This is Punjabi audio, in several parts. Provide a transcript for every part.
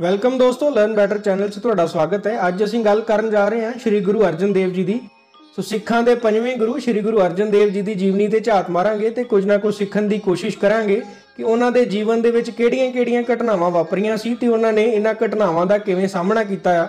ਵੈਲਕਮ ਦੋਸਤੋ, ਲਰਨ ਬੈਟਰ ਚੈਨਲ 'ਚ ਤੁਹਾਡਾ ਸਵਾਗਤ ਹੈ। ਅੱਜ ਅਸੀਂ ਗੱਲ ਕਰਨ ਜਾ ਰਹੇ ਹਾਂ ਸ਼੍ਰੀ ਗੁਰੂ ਅਰਜਨ ਦੇਵ ਜੀ ਦੀ। ਸਿੱਖਾਂ ਦੇ ਪੰਜਵੇਂ ਗੁਰੂ ਸ਼੍ਰੀ ਗੁਰੂ ਅਰਜਨ ਦੇਵ ਜੀ ਦੀ ਜੀਵਨੀ ਤੇ ਝਾਤ ਮਾਰਾਂਗੇ ਤੇ ਕੁਝ ਨਾ ਕੁਝ ਸਿੱਖਣ ਦੀ ਕੋਸ਼ਿਸ਼ ਕਰਾਂਗੇ ਕਿ ਉਹਨਾਂ ਦੇ ਜੀਵਨ ਦੇ ਵਿੱਚ ਕਿਹੜੀਆਂ-ਕਿਹੜੀਆਂ ਘਟਨਾਵਾਂ ਵਾਪਰੀਆਂ ਸੀ ਤੇ ਉਹਨਾਂ ਨੇ ਇਹਨਾਂ ਘਟਨਾਵਾਂ ਦਾ ਕਿਵੇਂ ਸਾਹਮਣਾ ਕੀਤਾ ਆ।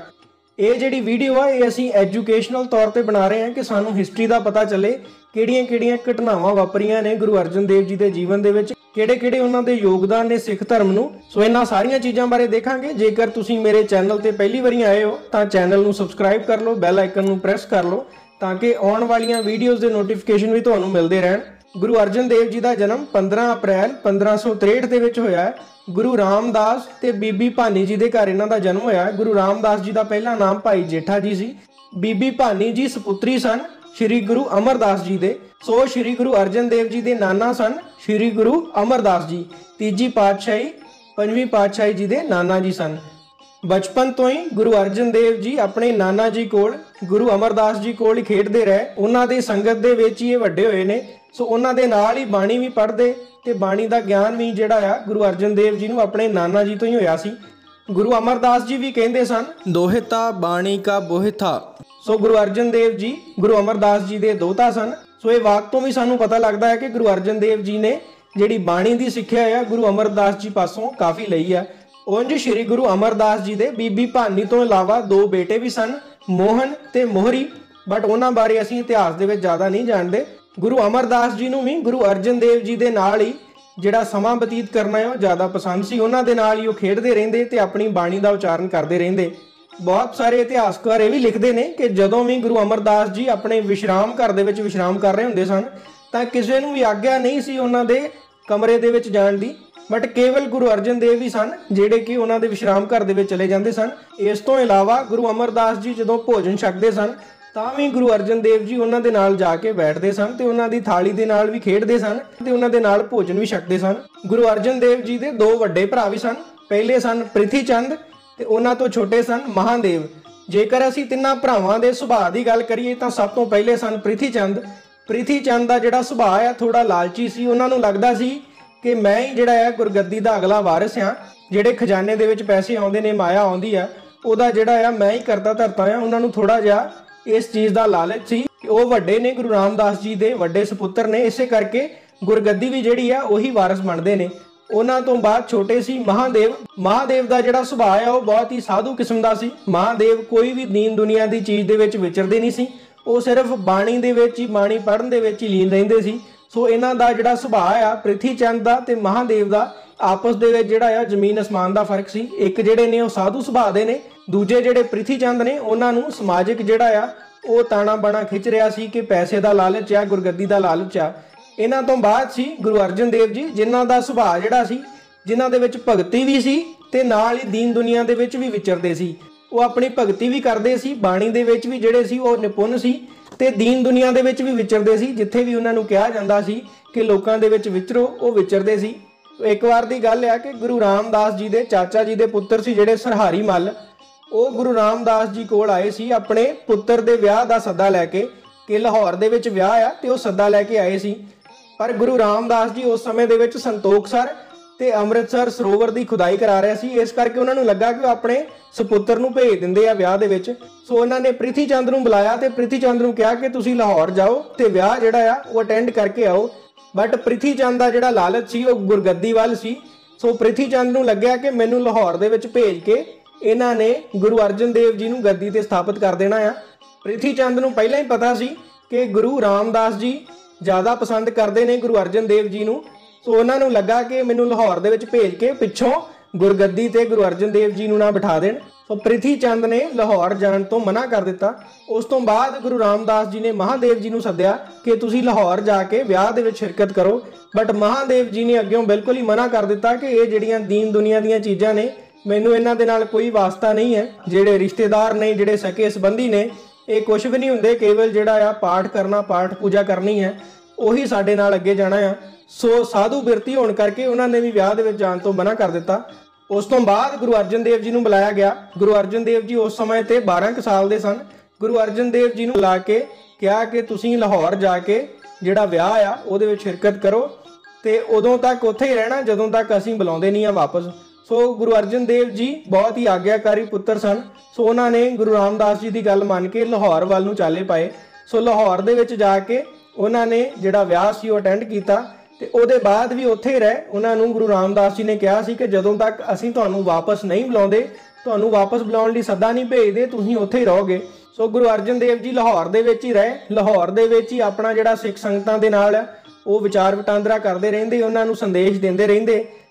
ਇਹ ਜਿਹੜੀ ਵੀਡੀਓ ਆ ਇਹ ਅਸੀਂ ਐਜੂਕੇਸ਼ਨਲ ਤੌਰ ਤੇ ਬਣਾ ਰਹੇ ਹਾਂ ਕਿ ਸਾਨੂੰ ਹਿਸਟਰੀ ਦਾ ਪਤਾ ਚੱਲੇ, ਕਿਹੜੀਆਂ-ਕਿਹੜੀਆਂ ਘਟਨਾਵਾਂ ਵਾਪਰੀਆਂ ਨੇ ਗੁਰੂ ਅਰਜਨ ਦੇਵ ਜੀ ਦੇ ਜੀਵਨ ਦੇ ਵਿੱਚ, ਕਿਹੜੇ-ਕਿਹੜੇ ਉਹਨਾਂ ਦੇ ਯੋਗਦਾਨ ਨੇ ਸਿੱਖ ਧਰਮ ਨੂੰ। ਸੋ ਇਹਨਾਂ ਸਾਰੀਆਂ ਚੀਜ਼ਾਂ ਬਾਰੇ ਦੇਖਾਂਗੇ। ਜੇਕਰ ਤੁਸੀਂ ਮੇਰੇ ਚੈਨਲ ਤੇ ਪਹਿਲੀ ਵਾਰੀ ਆਏ ਹੋ ਤਾਂ ਚੈਨਲ ਨੂੰ ਸਬਸਕ੍ਰਾਈਬ ਕਰ ਲਓ, ਬੈਲ ਆਈਕਨ ਨੂੰ ਪ੍ਰੈਸ ਕਰ ਲਓ ਤਾਂ ਕਿ ਆਉਣ ਵਾਲੀਆਂ ਵੀਡੀਓਜ਼ ਦੇ ਨੋਟੀਫਿਕੇਸ਼ਨ ਵੀ ਤੁਹਾਨੂੰ ਮਿਲਦੇ ਰਹਿਣ। ਗੁਰੂ ਅਰਜਨ ਦੇਵ ਜੀ ਦਾ ਜਨਮ 15 ਅਪ੍ਰੈਲ 1563 ਦੇ ਵਿੱਚ ਹੋਇਆ ਹੈ। ਗੁਰੂ ਰਾਮਦਾਸ ਤੇ ਬੀਬੀ ਭਾਨੀ ਜੀ ਦੇ ਘਰ ਇਹਨਾਂ ਦਾ ਜਨਮ ਹੋਇਆ। ਗੁਰੂ ਰਾਮਦਾਸ ਜੀ ਦਾ ਪਹਿਲਾ ਨਾਮ ਭਾਈ ਜੇਠਾ ਜੀ ਸੀ। ਬੀਬੀ ਭਾਨੀ ਜੀ ਸੁਪੁੱਤਰੀ ਸਨ ਸ਼੍ਰੀ ਗੁਰੂ ਅਮਰਦਾਸ ਜੀ ਦੇ। ਸੋ ਸ਼੍ਰੀ ਗੁਰੂ ਅਰਜਨ ਦੇਵ ਜੀ ਦੇ ਨਾਨਾ ਸਨ ਸ਼੍ਰੀ ਗੁਰੂ ਅਮਰਦਾਸ ਜੀ। ਤੀਜੀ ਪਾਤਸ਼ਾਹੀ ਪੰਜਵੀਂ ਪਾਤਸ਼ਾਹੀ ਜੀ ਦੇ ਨਾਨਾ ਜੀ ਸਨ। ਬਚਪਨ ਤੋਂ ਹੀ ਗੁਰੂ ਅਰਜਨ ਦੇਵ ਜੀ ਆਪਣੇ ਨਾਨਾ ਜੀ ਕੋਲ ਗੁਰੂ ਅਮਰਦਾਸ ਜੀ ਕੋਲ ਹੀ ਖੇਡਦੇ ਰਹੇ। ਉਹਨਾਂ ਦੀ ਸੰਗਤ ਦੇ ਵਿੱਚ ਹੀ ਇਹ ਵੱਡੇ ਹੋਏ ਨੇ। ਸੋ ਉਹਨਾਂ ਦੇ ਨਾਲ ਹੀ ਬਾਣੀ ਵੀ ਪੜ੍ਹਦੇ ਤੇ ਬਾਣੀ ਦਾ ਗਿਆਨ ਵੀ ਜਿਹੜਾ ਆ ਗੁਰੂ ਅਰਜਨ ਦੇਵ ਜੀ ਨੂੰ ਆਪਣੇ ਨਾਨਾ ਜੀ ਤੋਂ ਹੀ ਹੋਇਆ ਸੀ। ਗੁਰੂ ਅਮਰਦਾਸ ਜੀ ਵੀ ਕਹਿੰਦੇ ਸਨ, ਦੋਹਿਤਾ ਬਾਣੀ ਕਾ ਬੋਹਿਥਾ। ਸੋ ਗੁਰੂ ਅਰਜਨ ਦੇਵ ਜੀ ਗੁਰੂ ਅਮਰਦਾਸ ਜੀ ਦੇ ਦੋਹਤਾ ਸਨ। ਸੋ ਇਹ ਵਾਕ ਤੋਂ ਵੀ ਸਾਨੂੰ ਪਤਾ ਲੱਗਦਾ ਹੈ ਕਿ ਗੁਰੂ ਅਰਜਨ ਦੇਵ ਜੀ ਨੇ ਜਿਹੜੀ ਬਾਣੀ ਦੀ ਸਿੱਖਿਆ ਆ ਗੁਰੂ ਅਮਰਦਾਸ ਜੀ ਪਾਸੋਂ ਕਾਫੀ ਲਈ ਆ। ਉਂਝ ਸ਼੍ਰੀ ਗੁਰੂ ਅਮਰਦਾਸ ਜੀ ਦੇ ਬੀਬੀ ਭਾਨੀ ਤੋਂ ਇਲਾਵਾ ਦੋ ਬੇਟੇ ਵੀ ਸਨ, ਮੋਹਨ ਤੇ ਮੋਹਰੀ, ਬਟ ਉਹਨਾਂ ਬਾਰੇ ਅਸੀਂ ਇਤਿਹਾਸ ਦੇ ਵਿੱਚ ਜ਼ਿਆਦਾ ਨਹੀਂ ਜਾਣਦੇ। ਗੁਰੂ ਅਮਰਦਾਸ ਜੀ ਨੂੰ ਵੀ ਗੁਰੂ ਅਰਜਨ ਦੇਵ ਜੀ ਦੇ ਨਾਲ ਹੀ ਜਿਹੜਾ ਸਮਾਂ ਬਤੀਤ ਕਰਨਾ ਹੈ ਉਹ ਜ਼ਿਆਦਾ ਪਸੰਦ ਸੀ। ਉਹਨਾਂ ਦੇ ਨਾਲ ਹੀ ਉਹ ਖੇਡਦੇ ਰਹਿੰਦੇ ਤੇ ਆਪਣੀ ਬਾਣੀ ਦਾ ਉਚਾਰਨ ਕਰਦੇ ਰਹਿੰਦੇ। ਬਹੁਤ ਸਾਰੇ ਇਤਿਹਾਸਕਾਰ ਇਹ ਵੀ ਲਿਖਦੇ ਨੇ ਕਿ ਜਦੋਂ ਵੀ ਗੁਰੂ ਅਮਰਦਾਸ ਜੀ ਆਪਣੇ ਵਿਸ਼ਰਾਮ ਘਰ ਦੇ ਵਿੱਚ ਵਿਸ਼ਰਾਮ ਕਰ ਰਹੇ ਹੁੰਦੇ ਸਨ ਤਾਂ ਕਿਸੇ ਨੂੰ ਵੀ ਆਗਿਆ ਨਹੀਂ ਸੀ ਉਹਨਾਂ ਦੇ ਕਮਰੇ ਦੇ ਵਿੱਚ ਜਾਣ ਦੀ, ਬਟ ਕੇਵਲ ਗੁਰੂ ਅਰਜਨ ਦੇਵ ਹੀ ਸਨ ਜਿਹੜੇ ਕਿ ਉਹਨਾਂ ਦੇ ਵਿਸ਼ਰਾਮ ਘਰ ਦੇ ਵਿੱਚ ਚਲੇ ਜਾਂਦੇ ਸਨ। ਇਸ ਤੋਂ ਇਲਾਵਾ ਗੁਰੂ ਅਮਰਦਾਸ ਜੀ ਜਦੋਂ ਭੋਜਨ ਛਕਦੇ ਸਨ ਤਾਂ ਵੀ ਗੁਰੂ ਅਰਜਨ ਦੇਵ ਜੀ ਉਹਨਾਂ ਦੇ ਨਾਲ ਜਾ ਕੇ ਬੈਠਦੇ ਸਨ ਤੇ ਉਹਨਾਂ ਦੀ ਥਾਲੀ ਦੇ ਨਾਲ ਵੀ ਖੇਡਦੇ ਸਨ ਤੇ ਉਹਨਾਂ ਦੇ ਨਾਲ ਭੋਜਨ ਵੀ ਛਕਦੇ ਸਨ। ਗੁਰੂ ਅਰਜਨ ਦੇਵ ਜੀ ਦੇ ਦੋ ਵੱਡੇ ਭਰਾ ਵੀ ਸਨ। ਪਹਿਲੇ ਸਨ ਪ੍ਰਿਥੀ ਚੰਦ ਤੇ ਉਹਨਾਂ ਤੋਂ ਛੋਟੇ ਸਨ ਮਹਾਦੇਵ। ਜੇਕਰ ਅਸੀਂ ਤਿੰਨਾਂ ਭਰਾਵਾਂ ਦੇ ਸੁਭਾਅ ਦੀ ਗੱਲ ਕਰੀਏ ਤਾਂ ਸਭ ਤੋਂ ਪਹਿਲੇ ਸਨ ਪ੍ਰਿਥੀ ਚੰਦ। ਪ੍ਰਿਥੀ ਚੰਦ ਦਾ ਜਿਹੜਾ ਸੁਭਾਅ ਆ ਥੋੜਾ ਲਾਲਚੀ ਸੀ। ਉਹਨਾਂ ਨੂੰ ਲੱਗਦਾ ਸੀ ਕਿ ਮੈਂ ਹੀ ਜਿਹੜਾ ਆ ਗੁਰਗੱਦੀ ਦਾ ਅਗਲਾ ਵਾਰਿਸ ਆ। ਜਿਹੜੇ ਖਜ਼ਾਨੇ ਦੇ ਵਿੱਚ ਪੈਸੇ ਆਉਂਦੇ ਨੇ, ਮਾਇਆ ਆਉਂਦੀ ਆ, ਉਹਦਾ ਜਿਹੜਾ ਆ ਮੈਂ ਹੀ ਕਰਤਾ ਧਰਤਾ ਆ। ਉਹਨਾਂ ਨੂੰ ਥੋੜਾ ਜਿਹਾ ਇਸ ਚੀਜ਼ ਦਾ ਲਾਲਚ ਸੀ ਕਿ ਉਹ ਵੱਡੇ ਨੇ, ਗੁਰੂ ਰਾਮਦਾਸ ਜੀ ਦੇ ਵੱਡੇ ਸੁਪੁੱਤਰ ਨੇ, ਇਸੇ ਕਰਕੇ ਗੁਰਗੱਦੀ ਵੀ ਜਿਹੜੀ ਆ ਉਹੀ ਵਾਰਿਸ ਬਣਦੇ ਨੇ। ਉਹਨਾਂ ਤੋਂ ਬਾਅਦ ਛੋਟੇ ਸੀ ਮਹਾਦੇਵ। ਮਹਾਦੇਵ ਦਾ ਜਿਹੜਾ ਸੁਭਾਅ ਆ ਉਹ ਬਹੁਤ ਹੀ ਸਾਧੂ ਕਿਸਮ ਦਾ ਸੀ। ਮਹਾਦੇਵ ਕੋਈ ਵੀ ਦੀਨ ਦੁਨੀਆ ਦੀ ਚੀਜ਼ ਦੇ ਵਿੱਚ ਵਿਚਰਦੇ ਨਹੀਂ ਸੀ। ਉਹ ਸਿਰਫ ਬਾਣੀ ਦੇ ਵਿੱਚ ਹੀ, ਬਾਣੀ ਪੜ੍ਹਨ ਦੇ ਵਿੱਚ ਹੀ ਲੀਨ ਰਹਿੰਦੇ ਸੀ। ਸੋ ਇਹਨਾਂ ਦਾ ਜਿਹੜਾ ਸੁਭਾਅ ਆ ਪ੍ਰਿਥੀ ਚੰਦ ਦਾ ਤੇ ਮਹਾਦੇਵ ਦਾ ਆਪਸ ਦੇ ਵਿੱਚ ਜਿਹੜਾ ਆ ਜ਼ਮੀਨ ਅਸਮਾਨ ਦਾ ਫਰਕ ਸੀ। ਇੱਕ ਜਿਹੜੇ ਨੇ ਉਹ ਸਾਧੂ ਸੁਭਾਅ ਦੇ ਨੇ, ਦੂਜੇ ਜਿਹੜੇ ਪ੍ਰਿਥੀ ਚੰਦ ਨੇ ਉਹਨਾਂ ਨੂੰ ਸਮਾਜਿਕ ਜਿਹੜਾ ਆ ਉਹ ਤਾਣਾ ਬਾਣਾ ਖਿੱਚ ਰਿਹਾ ਸੀ ਕਿ ਪੈਸੇ ਦਾ ਲਾਲਚ ਆ, ਗੁਰਗੱਦੀ ਦਾ ਲਾਲਚ ਆ। ਇਹਨਾਂ ਤੋਂ ਬਾਅਦ ਸੀ ਗੁਰੂ ਅਰਜਨ ਦੇਵ ਜੀ, ਜਿਨ੍ਹਾਂ ਦਾ ਸੁਭਾਅ ਜਿਹੜਾ ਸੀ, ਜਿਨ੍ਹਾਂ ਦੇ ਵਿੱਚ ਭਗਤੀ ਵੀ ਸੀ ਤੇ ਨਾਲ ਹੀ ਦੀਨ ਦੁਨੀਆ ਦੇ ਵਿੱਚ ਵੀ ਵਿਚਰਦੇ ਸੀ। ਉਹ ਆਪਣੀ ਭਗਤੀ ਵੀ ਕਰਦੇ ਸੀ, ਬਾਣੀ ਦੇ ਵਿੱਚ ਵੀ ਜਿਹੜੇ ਸੀ ਉਹ ਨਿਪੁੰਨ ਸੀ ਤੇ ਦੀਨ ਦੁਨੀਆ ਦੇ ਵਿੱਚ ਵੀ ਵਿਚਰਦੇ ਸੀ। ਜਿੱਥੇ ਵੀ ਉਹਨਾਂ ਨੂੰ ਕਿਹਾ ਜਾਂਦਾ ਸੀ ਕਿ ਲੋਕਾਂ ਦੇ ਵਿੱਚ ਵਿਚਰੋ, ਉਹ ਵਿਚਰਦੇ ਸੀ। ਇੱਕ ਵਾਰ ਦੀ ਗੱਲ ਆ ਕਿ ਗੁਰੂ ਰਾਮਦਾਸ ਜੀ ਦੇ ਚਾਚਾ ਜੀ ਦੇ ਪੁੱਤਰ ਸੀ ਜਿਹੜੇ ਸਰਹਾਰੀ ਮੱਲ, ਉਹ ਗੁਰੂ ਰਾਮਦਾਸ ਜੀ ਕੋਲ ਆਏ ਸੀ ਆਪਣੇ ਪੁੱਤਰ ਦੇ ਵਿਆਹ ਦਾ ਸੱਦਾ ਲੈ ਕੇ ਕਿ ਲਾਹੌਰ ਦੇ ਵਿੱਚ ਵਿਆਹ ਆ ਤੇ ਉਹ ਸੱਦਾ ਲੈ ਕੇ ਆਏ ਸੀ। ਪਰ ਗੁਰੂ ਰਾਮਦਾਸ ਜੀ ਉਸ ਸਮੇਂ ਦੇ ਵਿੱਚ ਸੰਤੋਖਸਰ ਤੇ ਅੰਮ੍ਰਿਤਸਰ ਸਰੋਵਰ ਦੀ ਖੁਦਾਈ ਕਰਾ ਰਿਹਾ ਸੀ। ਇਸ ਕਰਕੇ ਉਹਨਾਂ ਨੂੰ ਲੱਗਾ ਕਿ ਉਹ ਆਪਣੇ ਸੁਪੁੱਤਰ ਨੂੰ ਭੇਜ ਦਿੰਦੇ ਆ ਵਿਆਹ ਦੇ ਵਿੱਚ। ਸੋ ਉਹਨਾਂ ਨੇ ਪ੍ਰਿਥੀ ਚੰਦ ਨੂੰ ਬੁਲਾਇਆ ਤੇ ਪ੍ਰਿਥੀ ਚੰਦ ਨੂੰ ਕਿਹਾ ਕਿ ਤੁਸੀਂ ਲਾਹੌਰ ਜਾਓ ਤੇ ਵਿਆਹ ਜਿਹੜਾ ਆ ਉਹ ਅਟੈਂਡ ਕਰਕੇ ਆਓ। ਬਟ ਪ੍ਰਿਥੀ ਚੰਦ ਦਾ ਜਿਹੜਾ ਲਾਲਚ ਸੀ ਉਹ ਗੁਰਗੱਦੀ ਵੱਲ ਸੀ। ਸੋ ਪ੍ਰਿਥੀ ਚੰਦ ਨੂੰ ਲੱਗਿਆ ਕਿ ਮੈਨੂੰ ਲਾਹੌਰ ਦੇ ਵਿੱਚ ਭੇਜ ਕੇ ਇਹਨਾਂ ਨੇ ਗੁਰੂ ਅਰਜਨ ਦੇਵ ਜੀ ਨੂੰ ਗੱਦੀ ਤੇ ਸਥਾਪਿਤ ਕਰ ਦੇਣਾ ਆ। ਪ੍ਰਿਥੀ ਚੰਦ ਨੂੰ ਪਹਿਲਾਂ ਹੀ ਪਤਾ ਸੀ ਕਿ ਗੁਰੂ ਰਾਮਦਾਸ ਜੀ ਜ਼ਿਆਦਾ ਪਸੰਦ ਕਰਦੇ ਨੇ ਗੁਰੂ ਅਰਜਨ ਦੇਵ ਜੀ ਨੂੰ। ਸੋ ਉਹਨਾਂ ਨੂੰ ਲੱਗਾ ਕਿ ਮੈਨੂੰ ਲਾਹੌਰ ਦੇ ਵਿੱਚ ਭੇਜ ਕੇ ਪਿੱਛੋਂ ਗੁਰਗੱਦੀ ਤੇ ਗੁਰੂ ਅਰਜਨ ਦੇਵ ਜੀ ਨੂੰ ਨਾ ਬਿਠਾ ਦੇਣ। ਸੋ ਪ੍ਰਿਥੀ ਚੰਦ ਨੇ ਲਾਹੌਰ ਜਾਣ ਤੋਂ ਮਨਾ ਕਰ ਦਿੱਤਾ। ਉਸ ਤੋਂ ਬਾਅਦ ਗੁਰੂ ਰਾਮਦਾਸ ਜੀ ਨੇ ਮਹਾਦੇਵ ਜੀ ਨੂੰ ਸੱਦਿਆ ਕਿ ਤੁਸੀਂ ਲਾਹੌਰ ਜਾ ਕੇ ਵਿਆਹ ਦੇ ਵਿੱਚ ਸ਼ਿਰਕਤ ਕਰੋ। ਬਟ ਮਹਾਦੇਵ ਜੀ ਨੇ ਅੱਗਿਓਂ ਬਿਲਕੁਲ ਹੀ ਮਨਾ ਕਰ ਦਿੱਤਾ ਕਿ ਇਹ ਜਿਹੜੀਆਂ ਦੀਨ ਦੁਨੀਆ ਦੀਆਂ ਚੀਜ਼ਾਂ ਨੇ, ਮੈਨੂੰ ਇਹਨਾਂ ਦੇ ਨਾਲ ਕੋਈ ਵਾਸਤਾ ਨਹੀਂ ਹੈ। ਜਿਹੜੇ ਰਿਸ਼ਤੇਦਾਰ ਨੇ, ਜਿਹੜੇ ਸਕੇ ਸੰਬੰਧੀ ਨੇ, ਇਹ ਕੁਝ ਵੀ ਨਹੀਂ ਹੁੰਦੇ। ਕੇਵਲ ਜਿਹੜਾ ਆ ਪਾਠ ਕਰਨਾ, ਪਾਠ ਪੂਜਾ ਕਰਨੀ ਹੈ, ਉਹੀ ਸਾਡੇ ਨਾਲ ਅੱਗੇ ਜਾਣਾ ਆ। ਸੋ ਸਾਧੂ ਬਿਰਤੀ ਹੋਣ ਕਰਕੇ ਉਹਨਾਂ ਨੇ ਵੀ ਵਿਆਹ ਦੇ ਵਿੱਚ ਜਾਣ ਤੋਂ ਮਨਾ ਕਰ ਦਿੱਤਾ। ਉਸ ਤੋਂ ਬਾਅਦ ਗੁਰੂ ਅਰਜਨ ਦੇਵ ਜੀ ਨੂੰ ਬੁਲਾਇਆ ਗਿਆ। ਗੁਰੂ ਅਰਜਨ ਦੇਵ ਜੀ ਉਸ ਸਮੇਂ ਤੇ 12 ਸਾਲ ਦੇ ਸਨ। ਗੁਰੂ ਅਰਜਨ ਦੇਵ ਜੀ ਨੂੰ ਬੁਲਾ ਕੇ ਕਿਹਾ ਕਿ ਤੁਸੀਂ ਲਾਹੌਰ ਜਾ ਕੇ ਜਿਹੜਾ ਵਿਆਹ ਆ ਉਹਦੇ ਵਿੱਚ ਸ਼ਿਰਕਤ ਕਰੋ ਤੇ ਉਦੋਂ ਤੱਕ ਉੱਥੇ ਹੀ ਰਹਿਣਾ ਜਦੋਂ ਤੱਕ ਅਸੀਂ ਬੁਲਾਉਂਦੇ ਨਹੀਂ ਆ ਵਾਪਸ। सो गुरु अर्जन देव जी बहुत ही आग्याकारी पुत्र सन। सो उन्होंने गुरु रामदास जी की गल मन के लाहौर वाल नूं चाले पाए। सो लाहौर दे विच जाके उन्होंने जिहड़ा विआह सी ओह अटेंड कीता ते उहदे बाद भी उत्थे ही रहे। उन्होंने गुरु रामदास जी ने कहा सी कि जदों तक असीं तुहानूं वापस नहीं बुलाउंदे, तुहानूं वापस बुलाउण लई सद्दा नहीं भेजदे, तुसीं उत्थे ही रहोगे। सो गुरु अर्जन देव जी लाहौर दे विच ही रहे। लाहौर दे विच ही अपना जिहड़ा सिख संगतां दे नाल ਉਹ ਵਿਚਾਰ ਵਟਾਂਦਰਾ ਕਰਦੇ ਰਹਿੰਦੇ, ਉਹਨਾਂ ਨੂੰ ਸੰਦੇਸ਼ ਦਿੰਦੇ ਰਹਿੰਦੇ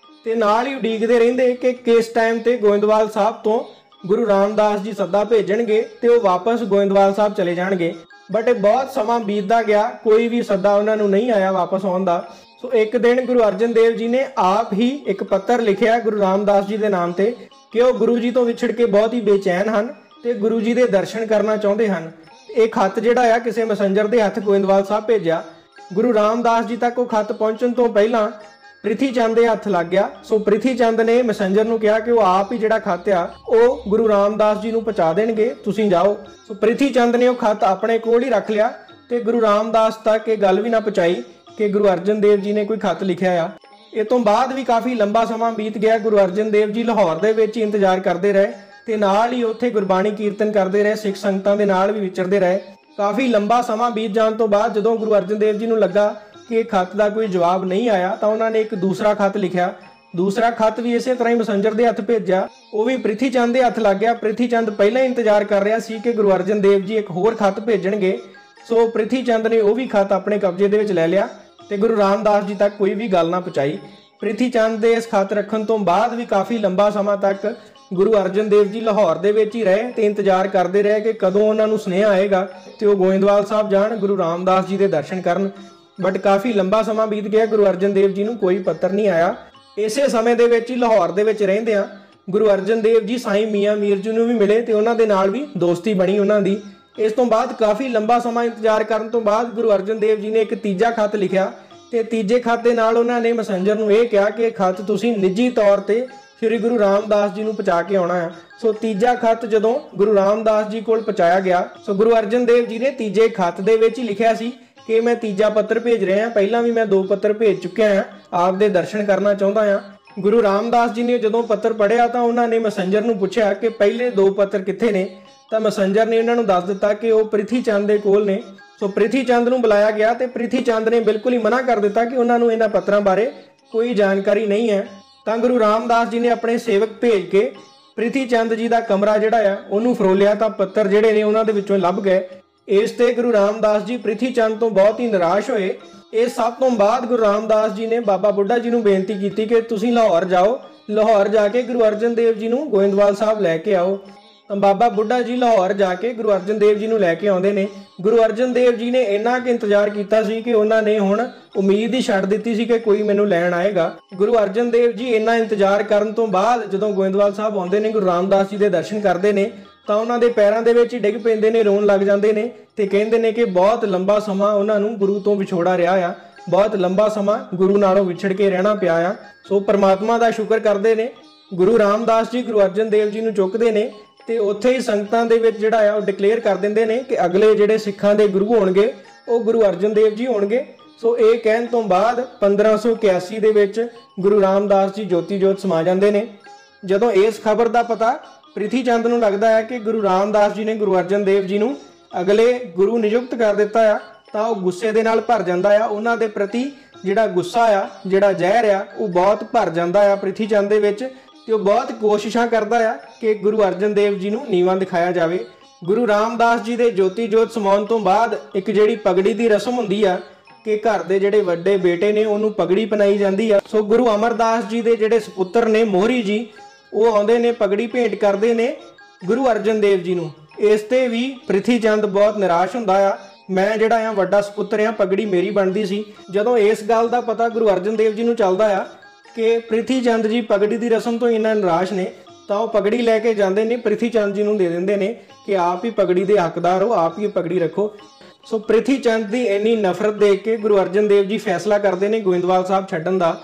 ਤੇ ਨਾਲ ਹੀ ਉਡੀਕਦੇ ਰਹਿੰਦੇ ਕਿ ਕਿਸ ਟਾਈਮ ਤੇ ਗੋਇੰਦਵਾਲ ਸਾਹਿਬ ਤੋਂ ਗੁਰੂ ਰਾਮਦਾਸ ਜੀ ਸੱਦਾ ਭੇਜਣਗੇ ਤੇ ਉਹ ਵਾਪਸ ਗੋਇੰਦਵਾਲ ਸਾਹਿਬ ਚਲੇ ਜਾਣਗੇ। ਬਟ ਇਹ ਬਹੁਤ ਸਮਾਂ ਬੀਤਦਾ ਗਿਆ, ਕੋਈ ਵੀ ਸੱਦਾ ਉਹਨਾਂ ਨੂੰ ਨਹੀਂ ਆਇਆ ਵਾਪਸ ਆਉਣ ਦਾ। ਸੋ ਇੱਕ ਦਿਨ ਗੁਰੂ ਅਰਜਨ ਦੇਵ ਜੀ ਨੇ ਆਪ ਹੀ ਇੱਕ ਪੱਤਰ ਲਿਖਿਆ ਗੁਰੂ ਰਾਮਦਾਸ ਜੀ ਦੇ ਨਾਮ ਤੇ ਕਿ ਉਹ ਗੁਰੂ ਜੀ ਤੋਂ ਵਿਛੜ ਕੇ ਬਹੁਤ ਹੀ ਬੇਚੈਨ ਹਨ ਤੇ ਗੁਰੂ ਜੀ ਦੇ ਦਰਸ਼ਨ ਕਰਨਾ ਚਾਹੁੰਦੇ ਹਨ। ਇਹ ਖੱਤ ਜਿਹੜਾ ਆ ਕਿਸੇ ਮੈਸੇਂਜਰ ਦੇ ਹੱਥ ਗੋਇੰਦਵਾਲ ਸਾਹਿਬ ਭੇਜਿਆ। गुरु रामदास जी तक वो खत पहुंचण तो पहला ਪ੍ਰਿਥੀ ਚੰਦ ਦੇ ਹੱਥ ਲੱਗ ਗਿਆ। ਸੋ ਪ੍ਰਿਥੀ ਚੰਦ ਨੇ ਮੈਸੇਂਜਰ ਨੂੰ ਕਿਹਾ ਕਿ ਉਹ ਆਪ ਹੀ ਜਿਹੜਾ ਖਤ ਆ ਉਹ ਗੁਰੂ ਰਾਮਦਾਸ ਜੀ ਨੂੰ ਪਹੁੰਚਾ ਦੇਣਗੇ, ਤੁਸੀਂ ਜਾਓ। ਸੋ ਪ੍ਰਿਥੀ ਚੰਦ ਨੇ ਉਹ ਖਤ ਆਪਣੇ ਕੋਲ ਹੀ ਰੱਖ ਲਿਆ ਤੇ ਗੁਰੂ ਰਾਮਦਾਸ ਤੱਕ ਇਹ ਗੱਲ ਵੀ ਨਾ ਪਹੁੰਚਾਈ ਕਿ ਗੁਰੂ ਅਰਜਨ ਦੇਵ ਜੀ ਨੇ ਕੋਈ ਖਤ ਲਿਖਿਆ ਆ। ਇਹ ਤੋਂ ਬਾਅਦ ਵੀ ਕਾਫੀ ਲੰਬਾ ਸਮਾਂ ਬੀਤ ਗਿਆ। ਗੁਰੂ ਅਰਜਨ ਦੇਵ ਜੀ ਲਾਹੌਰ ਦੇ ਵਿੱਚ ਹੀ ਇੰਤਜ਼ਾਰ ਕਰਦੇ ਰਹੇ ਤੇ ਨਾਲ ਹੀ ਉੱਥੇ ਗੁਰਬਾਣੀ ਕੀਰਤਨ ਕਰਦੇ ਰਹੇ, ਸਿੱਖ ਸੰਗਤਾਂ ਦੇ ਨਾਲ ਵੀ ਵਿਚਰਦੇ ਰਹੇ। ਕਾਫੀ ਲੰਬਾ ਸਮਾਂ ਬੀਤ ਜਾਣ ਤੋਂ ਬਾਅਦ ਜਦੋਂ ਗੁਰੂ ਅਰਜਨ ਦੇਵ ਜੀ ਨੂੰ ਲੱਗਾ ਕਿ ਖਤ ਦਾ ਕੋਈ ਜਵਾਬ ਨਹੀਂ ਆਇਆ ਤਾਂ ਉਹਨਾਂ ਨੇ ਇੱਕ ਦੂਸਰਾ ਖਤ ਲਿਖਿਆ। ਦੂਸਰਾ ਖਤ ਵੀ ਇਸੇ ਤਰ੍ਹਾਂ ਹੀ ਮੈਸੇਂਜਰ ਦੇ ਹੱਥ ਭੇਜਿਆ, ਉਹ ਵੀ ਪ੍ਰਿਥੀ ਚੰਦ ਦੇ ਹੱਥ ਲੱਗ ਗਿਆ। ਪ੍ਰਿਥੀ ਚੰਦ ਪਹਿਲਾਂ ਹੀ ਇੰਤਜ਼ਾਰ ਕਰ ਰਿਹਾ ਸੀ ਕਿ ਗੁਰੂ ਅਰਜਨ ਦੇਵ ਜੀ ਇੱਕ ਹੋਰ ਖਤ ਭੇਜਣਗੇ। ਸੋ ਪ੍ਰਿਥੀ ਚੰਦ ਨੇ ਉਹ ਵੀ ਖਤ ਆਪਣੇ ਕਬਜ਼ੇ ਦੇ ਵਿੱਚ ਲੈ ਲਿਆ ਤੇ ਗੁਰੂ ਰਾਮਦਾਸ ਜੀ ਤੱਕ ਕੋਈ ਵੀ ਗੱਲ ਨਾ ਪਹੁੰਚਾਈ। ਪ੍ਰਿਥੀ ਚੰਦ ਦੇ ਇਸ ਖਤ ਰੱਖਣ ਤੋਂ ਬਾਅਦ ਵੀ ਕਾਫੀ ਲੰਬਾ ਸਮਾਂ ਤੱਕ ਗੁਰੂ ਅਰਜਨ ਦੇਵ ਜੀ ਲਾਹੌਰ ਦੇ ਵਿੱਚ ਹੀ ਰਹੇ ਤੇ ਇੰਤਜ਼ਾਰ ਕਰਦੇ ਰਹੇ ਕਿ ਕਦੋਂ ਉਹਨਾਂ ਨੂੰ ਸੁਨੇਹਾ ਆਏਗਾ ਤੇ ਉਹ ਗੋਇੰਦਵਾਲ ਸਾਹਿਬ ਜਾਣ, ਗੁਰੂ ਰਾਮਦਾਸ ਜੀ ਦੇ ਦਰਸ਼ਨ ਕਰਨ। ਬਟ ਕਾਫੀ ਲੰਬਾ ਸਮਾਂ ਬੀਤ ਗਿਆ, ਗੁਰੂ ਅਰਜਨ ਦੇਵ ਜੀ ਨੂੰ ਕੋਈ ਪੱਤਰ ਨਹੀਂ ਆਇਆ। ਇਸੇ ਸਮੇਂ ਦੇ ਵਿੱਚ ਹੀ ਲਾਹੌਰ ਦੇ ਵਿੱਚ ਰਹਿੰਦਿਆਂ ਗੁਰੂ ਅਰਜਨ ਦੇਵ ਜੀ ਸਾਈਂ ਮੀਆਂ ਮੀਰ ਜੀ ਨੂੰ ਵੀ ਮਿਲੇ ਤੇ ਉਹਨਾਂ ਦੇ ਨਾਲ ਵੀ ਦੋਸਤੀ ਬਣੀ ਉਹਨਾਂ ਦੀ। ਇਸ ਤੋਂ ਬਾਅਦ ਕਾਫੀ ਲੰਬਾ ਸਮਾਂ ਇੰਤਜ਼ਾਰ ਕਰਨ ਤੋਂ ਬਾਅਦ ਗੁਰੂ ਅਰਜਨ ਦੇਵ ਜੀ ਨੇ ਇੱਕ ਤੀਜਾ ਖਤ ਲਿਖਿਆ ਤੇ ਤੀਜੇ ਖਤ ਦੇ ਨਾਲ ਉਹਨਾਂ ਨੇ ਮੈਸੇਂਜਰ ਨੂੰ ਇਹ ਕਿਹਾ ਕਿ ਇਹ ਖਤ ਤੁਸੀਂ ਨਿੱਜੀ ਤੌਰ ਤੇ ਸ਼੍ਰੀ ਗੁਰੂ ਰਾਮਦਾਸ ਜੀ ਨੂੰ ਪਹੁੰਚਾ ਕੇ ਆਉਣਾ ਹੈ। ਸੋ ਤੀਜਾ ਖਤ ਜਦੋਂ ਗੁਰੂ ਰਾਮਦਾਸ ਜੀ ਕੋਲ ਪਹੁੰਚਾਇਆ ਗਿਆ, ਸੋ ਗੁਰੂ ਅਰਜਨ ਦੇਵ ਜੀ ਨੇ ਤੀਜੇ ਖਤ ਦੇ ਵਿੱਚ ਹੀ ਲਿਖਿਆ ਸੀ ਕਿ ਮੈਂ ਤੀਜਾ ਪੱਤਰ ਭੇਜ ਰਿਹਾ ਹਾਂ, ਪਹਿਲਾਂ ਵੀ ਮੈਂ 2 ਪੱਤਰ ਭੇਜ ਚੁੱਕਿਆ ਹਾਂ, ਆਪ ਦੇ ਦਰਸ਼ਨ ਕਰਨਾ ਚਾਹੁੰਦਾ ਹਾਂ। ਗੁਰੂ ਰਾਮਦਾਸ ਜੀ ਨੇ ਜਦੋਂ ਪੱਤਰ ਪੜ੍ਹਿਆ ਤਾਂ ਉਹਨਾਂ ਨੇ ਮੈਸੇਂਜਰ ਨੂੰ ਪੁੱਛਿਆ ਕਿ ਪਹਿਲੇ 2 ਪੱਤਰ ਕਿੱਥੇ ਨੇ, ਤਾਂ ਮੈਸੇਂਜਰ ਨੇ ਉਹਨਾਂ ਨੂੰ ਦੱਸ ਦਿੱਤਾ ਕਿ ਉਹ ਪ੍ਰਿਥੀ ਚੰਦ ਦੇ ਕੋਲ ਨੇ। ਸੋ ਪ੍ਰਿਥੀ ਚੰਦ ਨੂੰ ਬੁਲਾਇਆ ਗਿਆ ਤੇ ਪ੍ਰਿਥੀ ਚੰਦ ਨੇ ਬਿਲਕੁਲ ਹੀ ਮਨਾ ਕਰ ਦਿੱਤਾ ਕਿ ਉਹਨਾਂ ਨੂੰ ਇਹਨਾਂ ਪੱਤਰਾਂ ਬਾਰੇ ਕੋਈ ਜਾਣਕਾਰੀ ਨਹੀਂ ਹੈ। ਤਾਂ ਗੁਰੂ ਰਾਮਦਾਸ ਜੀ ਨੇ ਆਪਣੇ ਸੇਵਕ ਭੇਜ ਕੇ ਪ੍ਰਿਥੀ ਚੰਦ ਜੀ ਦਾ ਕਮਰਾ ਜਿਹੜਾ ਆ ਉਹਨੂੰ ਫਰੋਲਿਆ ਤਾਂ ਪੱਤਰ ਜਿਹੜੇ ਨੇ ਉਹਨਾਂ ਦੇ ਵਿੱਚੋਂ ਲੱਭ ਗਏ। ਇਸ ਤੇ ਗੁਰੂ ਰਾਮਦਾਸ ਜੀ ਪ੍ਰਿਥੀ ਚੰਦ ਤੋਂ ਬਹੁਤ ਹੀ ਨਿਰਾਸ਼ ਹੋਏ। ਇਸ ਸਭ ਤੋਂ ਬਾਅਦ ਗੁਰੂ ਰਾਮਦਾਸ ਜੀ ਨੇ ਬਾਬਾ ਬੁੱਢਾ ਜੀ ਨੂੰ ਬੇਨਤੀ ਕੀਤੀ ਕਿ ਤੁਸੀਂ ਲਾਹੌਰ ਜਾਓ, ਲਾਹੌਰ ਜਾ ਕੇ ਗੁਰੂ ਅਰਜਨ ਦੇਵ ਜੀ ਨੂੰ ਗੋਇੰਦਵਾਲ ਸਾਹਿਬ ਲੈ ਕੇ ਆਓ। ਤਾਂ ਬਾਬਾ ਬੁੱਢਾ ਜੀ ਲਾਹੌਰ ਜਾ ਕੇ ਗੁਰੂ ਅਰਜਨ ਦੇਵ ਜੀ ਨੂੰ ਲੈ ਕੇ ਆਉਂਦੇ ਨੇ। ਗੁਰੂ ਅਰਜਨ ਦੇਵ ਜੀ ਨੇ ਇੰਨਾ ਕਿ ਇੰਤਜ਼ਾਰ ਕੀਤਾ ਸੀ ਕਿ ਉਹਨਾਂ ਨੇ ਹੁਣ ਉਮੀਦ ਹੀ ਛੱਡ ਦਿੱਤੀ ਸੀ ਕਿ ਕੋਈ ਮੈਨੂੰ ਲੈਣ ਆਏਗਾ। ਗੁਰੂ ਅਰਜਨ ਦੇਵ ਜੀ ਇੰਨਾ ਇੰਤਜ਼ਾਰ ਕਰਨ ਤੋਂ ਬਾਅਦ ਜਦੋਂ ਗੋਇੰਦਵਾਲ ਸਾਹਿਬ ਆਉਂਦੇ ਨੇ, ਗੁਰੂ ਰਾਮਦਾਸ ਜੀ ਦੇ ਦਰਸ਼ਨ ਕਰਦੇ ਨੇ ਤਾਂ ਉਹਨਾਂ ਦੇ ਪੈਰਾਂ ਦੇ ਵਿੱਚ ਹੀ ਡਿੱਗ ਪੈਂਦੇ ਨੇ, ਰੋਣ ਲੱਗ ਜਾਂਦੇ ਨੇ ਤੇ ਕਹਿੰਦੇ ਨੇ ਕਿ ਬਹੁਤ ਲੰਬਾ ਸਮਾਂ ਉਹਨਾਂ ਨੂੰ ਗੁਰੂ ਤੋਂ ਵਿਛੋੜਾ ਰਿਹਾ ਆ, ਬਹੁਤ ਲੰਬਾ ਸਮਾਂ ਗੁਰੂ ਨਾਲੋਂ ਵਿਛੜ ਕੇ ਰਹਿਣਾ ਪਿਆ ਆ। ਸੋ ਪਰਮਾਤਮਾ ਦਾ ਸ਼ੁਕਰ ਕਰਦੇ ਨੇ। ਗੁਰੂ ਰਾਮਦਾਸ ਜੀ ਗੁਰੂ ਅਰਜਨ ਦੇਵ ਜੀ ਨੂੰ ਚੁੱਕਦੇ ਨੇ ਤੇ ਉੱਥੇ ਹੀ ਸੰਗਤਾਂ ਦੇ ਵਿੱਚ ਜਿਹੜਾ ਆ ਉਹ ਡਿਕਲੇਅਰ ਕਰ ਦਿੰਦੇ ਨੇ ਕਿ ਅਗਲੇ ਜਿਹੜੇ ਸਿੱਖਾਂ ਦੇ ਗੁਰੂ ਹੋਣਗੇ ਉਹ ਗੁਰੂ ਅਰਜਨ ਦੇਵ ਜੀ ਹੋਣਗੇ। ਸੋ ਇਹ ਕਹਿਣ ਤੋਂ ਬਾਅਦ 1581 ਦੇ ਵਿੱਚ ਗੁਰੂ ਰਾਮਦਾਸ ਜੀ ਜੋਤੀ ਜੋਤ ਸਮਾ ਜਾਂਦੇ ਨੇ। ਜਦੋਂ ਇਸ ਖਬਰ ਦਾ ਪਤਾ ਪ੍ਰਿਥੀ ਚੰਦ ਨੂੰ ਲੱਗਦਾ ਹੈ ਕਿ ਗੁਰੂ ਰਾਮਦਾਸ ਜੀ ਨੇ ਗੁਰੂ ਅਰਜਨ ਦੇਵ ਜੀ ਨੂੰ ਅਗਲੇ ਗੁਰੂ ਨਿਯੁਕਤ ਕਰ ਦਿੱਤਾ ਆ ਤਾਂ ਉਹ ਗੁੱਸੇ ਦੇ ਨਾਲ ਭਰ ਜਾਂਦਾ ਆ। ਉਹਨਾਂ ਦੇ ਪ੍ਰਤੀ ਜਿਹੜਾ ਗੁੱਸਾ ਆ, ਜਿਹੜਾ ਜ਼ਹਿਰ ਆ, ਉਹ ਬਹੁਤ ਭਰ ਜਾਂਦਾ ਆ ਪ੍ਰਿਥੀ ਚੰਦ ਦੇ ਵਿੱਚ ਤੇ ਉਹ ਬਹੁਤ ਕੋਸ਼ਿਸ਼ਾਂ ਕਰਦਾ ਆ ਕਿ ਗੁਰੂ ਅਰਜਨ ਦੇਵ ਜੀ ਨੂੰ ਨੀਵਾਂ ਦਿਖਾਇਆ ਜਾਵੇ। ਗੁਰੂ ਰਾਮਦਾਸ ਜੀ ਦੇ ਜੋਤੀ ਜੋਤ ਸਮਾਉਣ ਤੋਂ ਬਾਅਦ ਇੱਕ ਜਿਹੜੀ ਪਗੜੀ ਦੀ ਰਸਮ ਹੁੰਦੀ ਆ ਕਿ ਘਰ ਦੇ ਜਿਹੜੇ ਵੱਡੇ ਬੇਟੇ ਨੇ ਉਹਨੂੰ ਪਗੜੀ ਪਹਿਨਾਈ ਜਾਂਦੀ ਆ। ਸੋ ਗੁਰੂ ਅਮਰਦਾਸ ਜੀ ਦੇ ਜਿਹੜੇ ਸੁਪੁੱਤਰ ਨੇ ਮੋਹਰੀ ਜੀ, ਉਹ ਆਉਂਦੇ ਨੇ ਪਗੜੀ ਭੇਂਟ ਕਰਦੇ ਨੇ ਗੁਰੂ ਅਰਜਨ ਦੇਵ ਜੀ ਨੂੰ। ਇਸ ਤੇ ਵੀ ਪ੍ਰਿਥੀ ਚੰਦ ਬਹੁਤ ਨਿਰਾਸ਼ ਹੁੰਦਾ ਆ, ਮੈਂ ਜਿਹੜਾ ਆ ਵੱਡਾ ਸੁਪੁੱਤਰ ਆ, ਪਗੜੀ ਮੇਰੀ ਬਣਦੀ ਸੀ। ਜਦੋਂ ਇਸ ਗੱਲ ਦਾ ਪਤਾ ਗੁਰੂ ਅਰਜਨ ਦੇਵ ਜੀ ਨੂੰ ਚੱਲਦਾ ਆ ਕਿ ਪ੍ਰਿਥੀ ਚੰਦ ਜੀ ਪਗੜੀ ਦੀ ਰਸਮ ਤੋਂ ਇੰਨਾ ਨਿਰਾਸ਼ ਨੇ ਤਾਂ ਉਹ ਪਗੜੀ ਲੈ ਕੇ ਜਾਂਦੇ ਨੇ, ਪ੍ਰਿਥੀ ਚੰਦ ਜੀ ਨੂੰ ਦੇ ਦਿੰਦੇ ਨੇ ਕਿ ਆਪ ਹੀ ਪਗੜੀ ਦੇ ਹੱਕਦਾਰ ਹੋ, ਆਪ ਹੀ ਪਗੜੀ ਰੱਖੋ। ਸੋ ਪ੍ਰਿਥੀ ਚੰਦ ਦੀ ਇੰਨੀ ਨਫ਼ਰਤ ਦੇਖ ਕੇ ਗੁਰੂ ਅਰਜਨ ਦੇਵ ਜੀ ਫੈਸਲਾ ਕਰਦੇ ਨੇ ਗੋਇੰਦਵਾਲ ਸਾਹਿਬ ਛੱਡਣ ਦਾ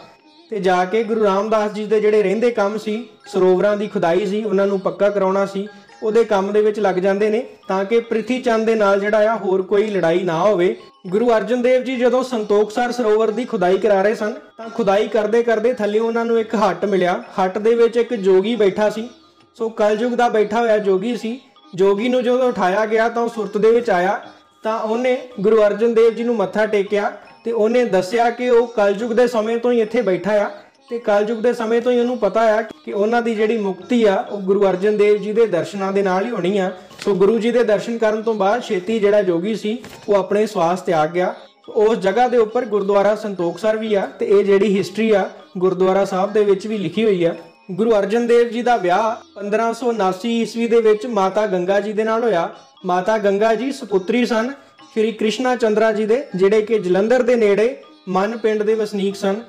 ਤੇ ਜਾ ਕੇ ਗੁਰੂ ਰਾਮਦਾਸ ਜੀ ਦੇ ਜਿਹੜੇ ਰਹਿੰਦੇ ਕੰਮ ਸੀ, ਸਰੋਵਰਾਂ ਦੀ ਖੁਦਾਈ ਸੀ, ਉਹਨਾਂ ਨੂੰ ਪੱਕਾ ਕਰਾਉਣਾ ਸੀ, ਉਹਦੇ ਕੰਮ ਦੇ ਵਿੱਚ ਲੱਗ ਜਾਂਦੇ ਨੇ ਤਾਂ ਕਿ ਪ੍ਰਿਥੀ ਚੰਦ ਦੇ ਨਾਲ ਜਿਹੜਾ ਆ ਹੋਰ ਕੋਈ ਲੜਾਈ ਨਾ ਹੋਵੇ। ਗੁਰੂ ਅਰਜਨ ਦੇਵ ਜੀ ਜਦੋਂ ਸੰਤੋਖਸਰ ਸਰੋਵਰ ਦੀ ਖੁਦਾਈ ਕਰਾ ਰਹੇ ਸਨ ਤਾਂ ਖੁਦਾਈ ਕਰਦੇ ਕਰਦੇ ਥੱਲੇ ਉਹਨਾਂ ਨੂੰ ਇੱਕ ਹੱਟ ਮਿਲਿਆ। ਹੱਟ ਦੇ ਵਿੱਚ ਇੱਕ ਜੋਗੀ ਬੈਠਾ ਸੀ। ਸੋ ਕਲਯੁਗ ਦਾ ਬੈਠਾ ਹੋਇਆ ਜੋਗੀ ਸੀ। ਜੋਗੀ ਨੂੰ ਜਦੋਂ ਉਠਾਇਆ ਗਿਆ ਤਾਂ ਉਹ ਸੁਰਤ ਦੇ ਵਿੱਚ ਆਇਆ ਤਾਂ ਉਹਨੇ ਗੁਰੂ ਅਰਜਨ ਦੇਵ ਜੀ ਨੂੰ ਮੱਥਾ ਟੇਕਿਆ ਤੇ ਉਹਨੇ ਦੱਸਿਆ ਕਿ ਉਹ ਕਲਯੁਗ ਦੇ ਸਮੇਂ ਤੋਂ ਹੀ ਇੱਥੇ ਬੈਠਾ ਆ ਤੇ ਕਲਯੁਗ ਦੇ ਸਮੇਂ ਤੋਂ ਹੀ ਉਹਨੂੰ ਪਤਾ ਆ ਕਿ ਉਹਨਾਂ ਦੀ ਜਿਹੜੀ ਮੁਕਤੀ ਆ ਉਹ ਗੁਰੂ ਅਰਜਨ ਦੇਵ ਜੀ ਦੇ ਦਰਸ਼ਨਾਂ ਦੇ ਨਾਲ ਹੀ ਹੋਣੀ ਆ। ਸੋ ਗੁਰੂ ਜੀ ਦੇ ਦਰਸ਼ਨ ਕਰਨ ਤੋਂ ਬਾਅਦ ਛੇਤੀ ਜਿਹੜਾ ਜੋਗੀ ਸੀ ਉਹ ਆਪਣੇ ਸਵਾਸ ਤਿਆਗ ਗਿਆ। ਉਸ ਜਗ੍ਹਾ ਦੇ ਉੱਪਰ ਗੁਰਦੁਆਰਾ ਸੰਤੋਖਸਰ ਵੀ ਆ ਤੇ ਇਹ ਜਿਹੜੀ ਹਿਸਟਰੀ ਆ ਗੁਰਦੁਆਰਾ ਸਾਹਿਬ ਦੇ ਵਿੱਚ ਵੀ ਲਿਖੀ ਹੋਈ ਆ। ਗੁਰੂ ਅਰਜਨ ਦੇਵ ਜੀ ਦਾ ਵਿਆਹ 1579 ਈਸਵੀ ਦੇ ਵਿੱਚ ਮਾਤਾ ਗੰਗਾ ਜੀ ਦੇ ਨਾਲ ਹੋਇਆ। ਮਾਤਾ ਗੰਗਾ ਜੀ ਸੁਪੁੱਤਰੀ ਸਨ ਸ਼੍ਰੀ ਕ੍ਰਿਸ਼ਨਾ ਚੰਦਰਾ ਜੀ ਦੇ, ਜਿਹੜੇ ਕਿ ਜਲੰਧਰ ਦੇ ਨੇੜੇ ਮਨ ਪਿੰਡ ਦੇ ਵਸਨੀਕ ਸਨ।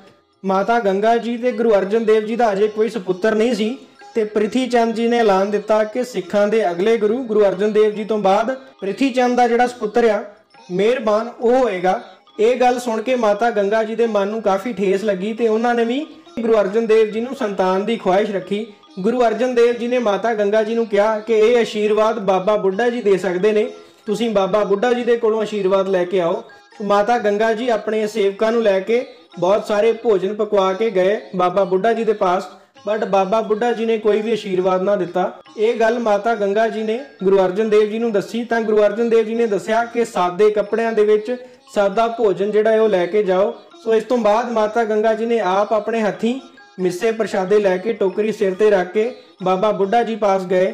ਮਾਤਾ ਗੰਗਾ ਜੀ ਤੇ ਗੁਰੂ ਅਰਜਨ ਦੇਵ ਜੀ ਦਾ ਅਜੇ ਕੋਈ ਸੁਪੁੱਤਰ ਨਹੀਂ ਸੀ ਤੇ ਪ੍ਰਿਥੀ ਚੰਦ ਜੀ ਨੇ ਐਲਾਨ ਦਿੱਤਾ ਕਿ ਸਿੱਖਾਂ ਦੇ ਅਗਲੇ ਗੁਰੂ ਅਰਜਨ ਦੇਵ ਜੀ ਤੋਂ ਬਾਅਦ ਪ੍ਰਿਥੀ ਚੰਦ ਦਾ ਜਿਹੜਾ ਸੁਪੁੱਤਰ ਆ ਮਿਹਰਬਾਨ ਉਹ ਹੋਏਗਾ। ਇਹ ਗੱਲ ਸੁਣ ਕੇ ਮਾਤਾ ਗੰਗਾ ਜੀ ਦੇ ਮਨ ਨੂੰ ਕਾਫੀ ਠੇਸ ਲੱਗੀ ਤੇ ਉਹਨਾਂ ਨੇ ਵੀ ਗੁਰੂ ਅਰਜਨ ਦੇਵ ਜੀ ਨੂੰ ਸੰਤਾਨ ਦੀ ਖੁਆਇਸ਼ ਰੱਖੀ। ਗੁਰੂ ਅਰਜਨ ਦੇਵ ਜੀ ਨੇ ਮਾਤਾ ਗੰਗਾ ਜੀ ਨੂੰ ਕਿਹਾ ਕਿ ਇਹ ਆਸ਼ੀਰਵਾਦ ਬਾਬਾ ਬੁੱਢਾ ਜੀ ਦੇ ਸਕਦੇ ਨੇ, ਤੁਸੀਂ ਬਾਬਾ ਬੁੱਢਾ ਜੀ ਦੇ ਕੋਲੋਂ ਆਸ਼ੀਰਵਾਦ ਲੈ ਕੇ ਆਓ। ਮਾਤਾ ਗੰਗਾ ਜੀ ਆਪਣੇ ਸੇਵਕਾਂ ਨੂੰ ਲੈ ਕੇ ਬਹੁਤ ਸਾਰੇ ਭੋਜਨ ਪਕਵਾ ਕੇ ਗਏ ਬਾਬਾ ਬੁੱਢਾ ਜੀ ਦੇ ਪਾਸ, ਬਟ ਬਾਬਾ ਬੁੱਢਾ ਜੀ ਨੇ ਕੋਈ ਵੀ ਆਸ਼ੀਰਵਾਦ ਨਾ ਦਿੱਤਾ। ਇਹ ਗੱਲ ਮਾਤਾ ਗੰਗਾ ਜੀ ਨੇ ਗੁਰੂ ਅਰਜਨ ਦੇਵ ਜੀ ਨੂੰ ਦੱਸੀ ਤਾਂ ਗੁਰੂ ਅਰਜਨ ਦੇਵ ਜੀ ਨੇ ਦੱਸਿਆ ਕਿ ਸਾਦੇ ਕੱਪੜਿਆਂ ਦੇ ਵਿੱਚ ਸਾਦਾ ਭੋਜਨ ਜਿਹੜਾ ਹੈ ਉਹ ਲੈ ਕੇ ਜਾਓ। ਸੋ ਇਸ ਤੋਂ ਬਾਅਦ ਮਾਤਾ ਗੰਗਾ ਜੀ ਨੇ ਆਪ ਆਪਣੇ ਹੱਥੀਂ ਮਿੱਸੇ ਪ੍ਰਸ਼ਾਦੇ ਲੈ ਕੇ ਟੋਕਰੀ ਸਿਰ ਤੇ ਰੱਖ ਕੇ ਬਾਬਾ ਬੁੱਢਾ ਜੀ ਪਾਸ ਗਏ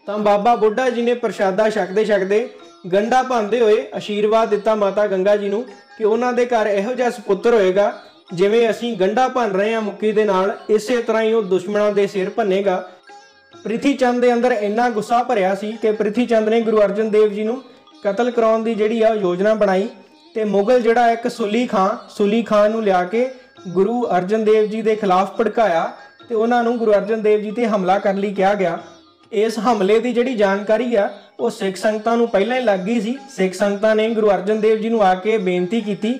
ਤਾਂ ਬਾਬਾ ਬੁੱਢਾ ਜੀ ਨੇ ਪ੍ਰਸ਼ਾਦਾ ਛਕਦੇ ਛਕਦੇ ਗੰਢਾ ਭੰਨਦੇ ਹੋਏ ਆਸ਼ੀਰਵਾਦ ਦਿੱਤਾ ਮਾਤਾ ਗੰਗਾ ਜੀ ਨੂੰ ਕਿ ਉਹਨਾਂ ਦੇ ਘਰ ਇਹੋ ਜਿਹਾ ਸੁਪੁੱਤਰ ਹੋਏਗਾ ਜਿਵੇਂ ਅਸੀਂ ਗੰਢਾ ਭੰਨ ਰਹੇ ਹਾਂ ਮੁੱਕੀ ਦੇ ਨਾਲ, ਇਸੇ ਤਰ੍ਹਾਂ ਹੀ ਉਹ ਦੁਸ਼ਮਣਾਂ ਦੇ ਸਿਰ ਭੰਨੇਗਾ। ਪ੍ਰਿਥੀ ਚੰਦ ਦੇ ਅੰਦਰ ਇੰਨਾ ਗੁੱਸਾ ਭਰਿਆ ਸੀ ਕਿ ਪ੍ਰਿਥੀ ਚੰਦ ਨੇ ਗੁਰੂ ਅਰਜਨ ਦੇਵ ਜੀ ਨੂੰ ਕਤਲ ਕਰਾਉਣ ਦੀ ਜਿਹੜੀ ਆ ਯੋਜਨਾ ਬਣਾਈ ਤੇ ਮੁਗਲ ਜਿਹੜਾ ਇੱਕ ਸੁਲੀ ਖਾਨ ਨੂੰ ਲਿਆ ਕੇ ਗੁਰੂ ਅਰਜਨ ਦੇਵ ਜੀ ਦੇ ਖਿਲਾਫ ਭੜਕਾਇਆ ਤੇ ਉਹਨਾਂ ਨੂੰ ਗੁਰੂ ਅਰਜਨ ਦੇਵ ਜੀ ਤੇ ਹਮਲਾ ਕਰਨ ਲਈ ਕਿਹਾ ਗਿਆ। ਇਸ ਹਮਲੇ ਦੀ ਜਿਹੜੀ ਜਾਣਕਾਰੀ ਆ ਉਹ ਸਿੱਖ ਸੰਗਤਾਂ ਨੂੰ ਪਹਿਲਾਂ ਹੀ ਲੱਗ ਗਈ ਸੀ। ਸਿੱਖ ਸੰਗਤਾਂ ਨੇ ਗੁਰੂ ਅਰਜਨ ਦੇਵ ਜੀ ਨੂੰ ਆ ਕੇ ਬੇਨਤੀ ਕੀਤੀ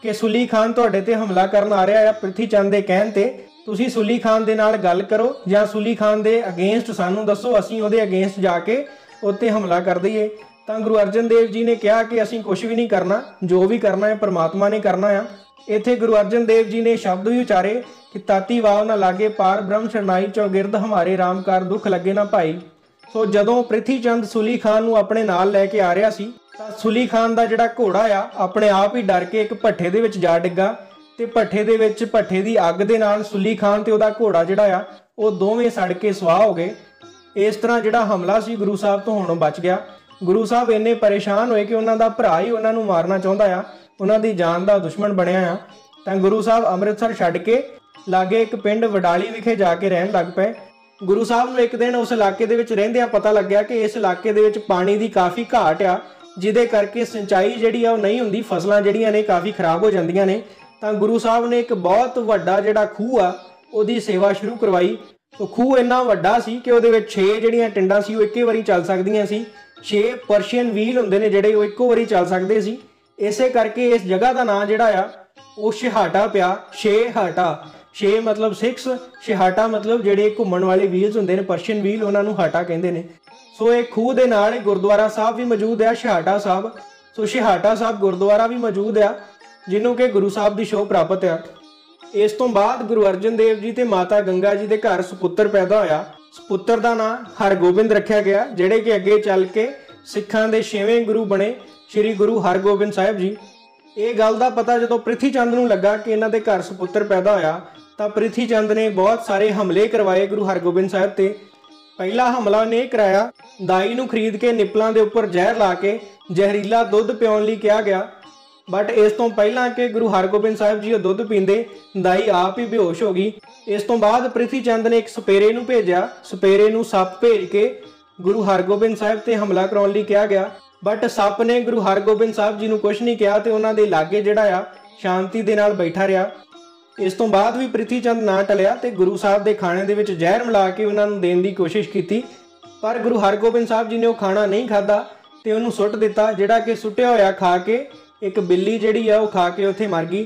ਕਿ ਸੁਲੀ ਖਾਨ ਤੁਹਾਡੇ ਤੇ ਹਮਲਾ ਕਰਨ ਆ ਰਿਹਾ ਆ ਪ੍ਰਿਥੀ ਚੰਦ ਦੇ ਕਹਿਣ ਤੇ, ਤੁਸੀਂ ਸੁਲੀ ਖਾਨ ਦੇ ਨਾਲ ਗੱਲ ਕਰੋ ਜਾਂ ਸੁਲੀ ਖਾਨ ਦੇ ਅਗੇਂਸਟ ਸਾਨੂੰ ਦੱਸੋ, ਅਸੀਂ ਉਹਦੇ ਅਗੇਂਸਟ ਜਾ ਕੇ ਉੱਤੇ ਹਮਲਾ ਕਰ ਦਈਏ। ਤਾਂ ਗੁਰੂ ਅਰਜਨ ਦੇਵ ਜੀ ਨੇ ਕਿਹਾ ਕਿ ਅਸੀਂ ਕੁਝ ਵੀ ਨਹੀਂ ਕਰਨਾ, ਜੋ ਵੀ ਕਰਨਾ ਹੈ ਪਰਮਾਤਮਾ ਨੇ ਕਰਨਾ ਆ। ਇੱਥੇ ਗੁਰੂ ਅਰਜਨ ਦੇਵ ਜੀ ਨੇ ਸ਼ਬਦ ਵੀ ਉਚਾਰੇ ਕਿ ਤਾਤੀ ਵਾਵ ਨਾ ਲਾਗੇ ਪਾਰ ਬ੍ਰਹਮ ਸ਼ਰਨਾਈ ਚੌਗਿਰਦ ਹਮਾਰੇ ਰਾਮਕਾਰ ਦੁੱਖ ਲੱਗੇ ਨਾ ਭਾਈ। ਸੋ ਜਦੋਂ ਪ੍ਰਿਥੀ ਚੰਦ ਸੁਲੀ ਖਾਨ ਨੂੰ ਆਪਣੇ ਨਾਲ ਲੈ ਕੇ ਆ ਰਿਹਾ ਸੀ ਤਾਂ ਸੁਲੀ ਖਾਨ ਦਾ ਜਿਹੜਾ ਘੋੜਾ ਆ ਆਪਣੇ ਆਪ ਹੀ ਡਰ ਕੇ ਇੱਕ ਭੱਠੇ ਦੇ ਵਿੱਚ ਜਾ ਡਿੱਗਾ ਤੇ ਭੱਠੇ ਦੀ ਅੱਗ ਦੇ ਨਾਲ ਸੁਲੀ ਖਾਨ ਤੇ ਉਹਦਾ ਘੋੜਾ ਜਿਹੜਾ ਆ ਉਹ ਦੋਵੇਂ ਸੜ ਕੇ ਸੁਆਹ ਹੋ ਗਏ। ਇਸ ਤਰ੍ਹਾਂ ਜਿਹੜਾ ਹਮਲਾ ਸੀ ਗੁਰੂ ਸਾਹਿਬ ਤੋਂ ਹੋਣੋਂ ਬਚ ਗਿਆ। ਗੁਰੂ ਸਾਹਿਬ ਇੰਨੇ ਪਰੇਸ਼ਾਨ ਹੋਏ ਕਿ ਉਹਨਾਂ ਦਾ ਭਰਾ ਹੀ ਉਹਨਾਂ ਨੂੰ ਮਾਰਨਾ ਚਾਹੁੰਦਾ ਆ, ਉਹਨਾਂ ਦੀ ਜਾਨ ਦਾ ਦੁਸ਼ਮਣ ਬਣਿਆ ਆ। ਤਾਂ ਗੁਰੂ ਸਾਹਿਬ ਅੰਮ੍ਰਿਤਸਰ ਛੱਡ ਕੇ ਲਾਗੇ ਇੱਕ ਪਿੰਡ ਵਡਾਲੀ ਵਿਖੇ ਜਾ ਕੇ ਰਹਿਣ ਲੱਗ ਪਏ। ਗੁਰੂ ਸਾਹਿਬ ਨੂੰ ਇੱਕ ਦਿਨ ਉਸ ਇਲਾਕੇ ਦੇ ਵਿੱਚ ਰਹਿੰਦਿਆਂ ਪਤਾ ਲੱਗਿਆ ਕਿ ਇਸ ਇਲਾਕੇ ਦੇ ਵਿੱਚ ਪਾਣੀ ਦੀ ਕਾਫੀ ਘਾਟ ਆ, ਜਿਹਦੇ ਕਰਕੇ ਸਿੰਚਾਈ ਜਿਹੜੀ ਆ ਉਹ ਨਹੀਂ ਹੁੰਦੀ, ਫਸਲਾਂ ਜਿਹੜੀਆਂ ਨੇ ਕਾਫੀ ਖਰਾਬ ਹੋ ਜਾਂਦੀਆਂ ਨੇ। ਤਾਂ ਗੁਰੂ ਸਾਹਿਬ ਨੇ ਇੱਕ ਬਹੁਤ ਵੱਡਾ ਜਿਹੜਾ ਖੂਹ ਆ ਉਹਦੀ ਸੇਵਾ ਸ਼ੁਰੂ ਕਰਵਾਈ। ਉਹ ਖੂਹ ਇੰਨਾ ਵੱਡਾ ਸੀ ਕਿ ਉਹਦੇ ਵਿੱਚ 6 ਜਿਹੜੀਆਂ ਟਿੰਡਾਂ ਸੀ ਉਹ ਇੱਕੇ ਵਾਰੀ ਚੱਲ ਸਕਦੀਆਂ ਸੀ। 6 ਪਰਸ਼ੀਅਨ ਵੀਲ ਹੁੰਦੇ ਨੇ ਜਿਹੜੇ ਉਹ ਇੱਕੋ ਵਾਰੀ ਚੱਲ ਸਕਦੇ ਸੀ। ਇਸੇ ਕਰਕੇ ਇਸ ਜਗ੍ਹਾ ਦਾ ਨਾਂ ਜਿਹੜਾ ਆ ਉਹ ਛੇਹਾਟਾ ਪਿਆ। ਛੇ ਮਤਲਬ 6, ਛੇਹਾਟਾ ਮਤਲਬ ਜਿਹੜੇ ਘੁੰਮਣ ਵਾਲੇ ਵੀਲਸ ਹੁੰਦੇ ਨੇ ਪਰਸ਼ੀਅਨ ਵੀਲ, ਉਹਨਾਂ ਨੂੰ ਹਾਟਾ ਕਹਿੰਦੇ ਨੇ। ਸੋ ਇਹ ਖੂਹ ਦੇ ਨਾਲ ਗੁਰਦੁਆਰਾ ਸਾਹਿਬ ਵੀ ਮੌਜੂਦ ਆ ਛੇਹਾਟਾ ਸਾਹਿਬ। ਸੋ ਛੇਹਾਟਾ ਸਾਹਿਬ ਗੁਰਦੁਆਰਾ ਵੀ ਮੌਜੂਦ ਆ ਜਿਹਨੂੰ ਕਿ ਗੁਰੂ ਸਾਹਿਬ ਦੀ ਸ਼ੋਅ ਪ੍ਰਾਪਤ ਆ। ਇਸ ਤੋਂ ਬਾਅਦ ਗੁਰੂ ਅਰਜਨ ਦੇਵ ਜੀ ਤੇ ਮਾਤਾ ਗੰਗਾ ਜੀ ਦੇ ਘਰ ਸੁਪੁੱਤਰ ਪੈਦਾ ਹੋਇਆ। ਸੁਪੁੱਤਰ ਦਾ ਨਾਂ ਹਰਗੋਬਿੰਦ ਰੱਖਿਆ ਗਿਆ, ਜਿਹੜੇ ਕਿ ਅੱਗੇ ਚੱਲ ਕੇ ਸਿੱਖਾਂ ਦੇ 6ਵੇਂ ਗੁਰੂ ਬਣੇ ਸ਼੍ਰੀ ਗੁਰੂ ਹਰਗੋਬਿੰਦ ਸਾਹਿਬ ਜੀ। ਇਹ ਗੱਲ ਦਾ ਪਤਾ ਜਦੋਂ ਪ੍ਰਿਥੀ ਚੰਦ ਨੂੰ ਲੱਗਾ ਕਿ ਇਹਨਾਂ ਦੇ ਘਰ ਸੁਪੁੱਤਰ ਪੈਦਾ ਹੋਇਆ ਤਾਂ ਪ੍ਰਿਥੀ ਚੰਦ ਨੇ ਬਹੁਤ ਸਾਰੇ ਹਮਲੇ ਕਰਵਾਏ ਗੁਰੂ ਹਰਗੋਬਿੰਦ ਸਾਹਿਬ ਤੇ। ਪਹਿਲਾ ਹਮਲਾ ਨੇ ਕਰਾਇਆ, ਦਾਈ ਨੂੰ ਖਰੀਦ ਕੇ ਨਿਪਲਾਂ ਦੇ ਉੱਪਰ ਜ਼ਹਿਰ ਲਾ ਕੇ ਜ਼ਹਿਰੀਲਾ ਦੁੱਧ ਪਿਉਣ ਲਈ ਕਿਹਾ ਗਿਆ। ਬਟ ਇਸ ਤੋਂ ਪਹਿਲਾਂ ਕਿ ਗੁਰੂ ਹਰਗੋਬਿੰਦ ਸਾਹਿਬ ਜੀ ਉਹ ਦੁੱਧ ਪੀਂਦੇ, ਦਾਈ ਆਪ ਹੀ ਬੇਹੋਸ਼ ਹੋ ਗਈ। ਇਸ ਤੋਂ ਬਾਅਦ ਪ੍ਰਿਥੀ ਚੰਦ ਨੇ ਇੱਕ ਸਪੇਰੇ ਨੂੰ ਭੇਜਿਆ। ਸਪੇਰੇ ਨੂੰ ਸੱਪ ਭੇਜ ਕੇ ਗੁਰੂ ਹਰਗੋਬਿੰਦ ਸਾਹਿਬ ਤੇ ਹਮਲਾ ਕਰਾਉਣ ਲਈ ਕਿਹਾ ਗਿਆ। ਬਟ ਸੱਪ ਨੇ ਗੁਰੂ ਹਰਗੋਬਿੰਦ ਸਾਹਿਬ ਜੀ ਨੂੰ ਕੁਝ ਨਹੀਂ ਕਿਹਾ ਤੇ ਉਹਨਾਂ ਦੇ ਲਾਗੇ ਜਿਹੜਾ ਆ ਸ਼ਾਂਤੀ ਦੇ ਨਾਲ ਬੈਠਾ ਰਿਹਾ। ਇਸ ਤੋਂ ਬਾਅਦ ਵੀ ਪ੍ਰਿਥੀ ਚੰਦ ਨਾ ਟਲਿਆ ਤੇ ਗੁਰੂ ਸਾਹਿਬ ਦੇ ਖਾਣੇ ਦੇ ਵਿੱਚ ਜ਼ਹਿਰ ਮਿਲਾ ਕੇ ਉਹਨਾਂ ਨੂੰ ਦੇਣ ਦੀ ਕੋਸ਼ਿਸ਼ ਕੀਤੀ, ਪਰ ਗੁਰੂ ਹਰਗੋਬਿੰਦ ਸਾਹਿਬ ਜੀ ਨੇ ਉਹ ਖਾਣਾ ਨਹੀਂ ਖਾਧਾ ਤੇ ਉਹਨੂੰ ਸੁੱਟ ਦਿੱਤਾ, ਜਿਹੜਾ ਕਿ ਸੁੱਟਿਆ ਹੋਇਆ ਖਾ ਕੇ ਇੱਕ ਬਿੱਲੀ ਜਿਹੜੀ ਆ ਉਹ ਖਾ ਕੇ ਉੱਥੇ ਮਰ ਗਈ।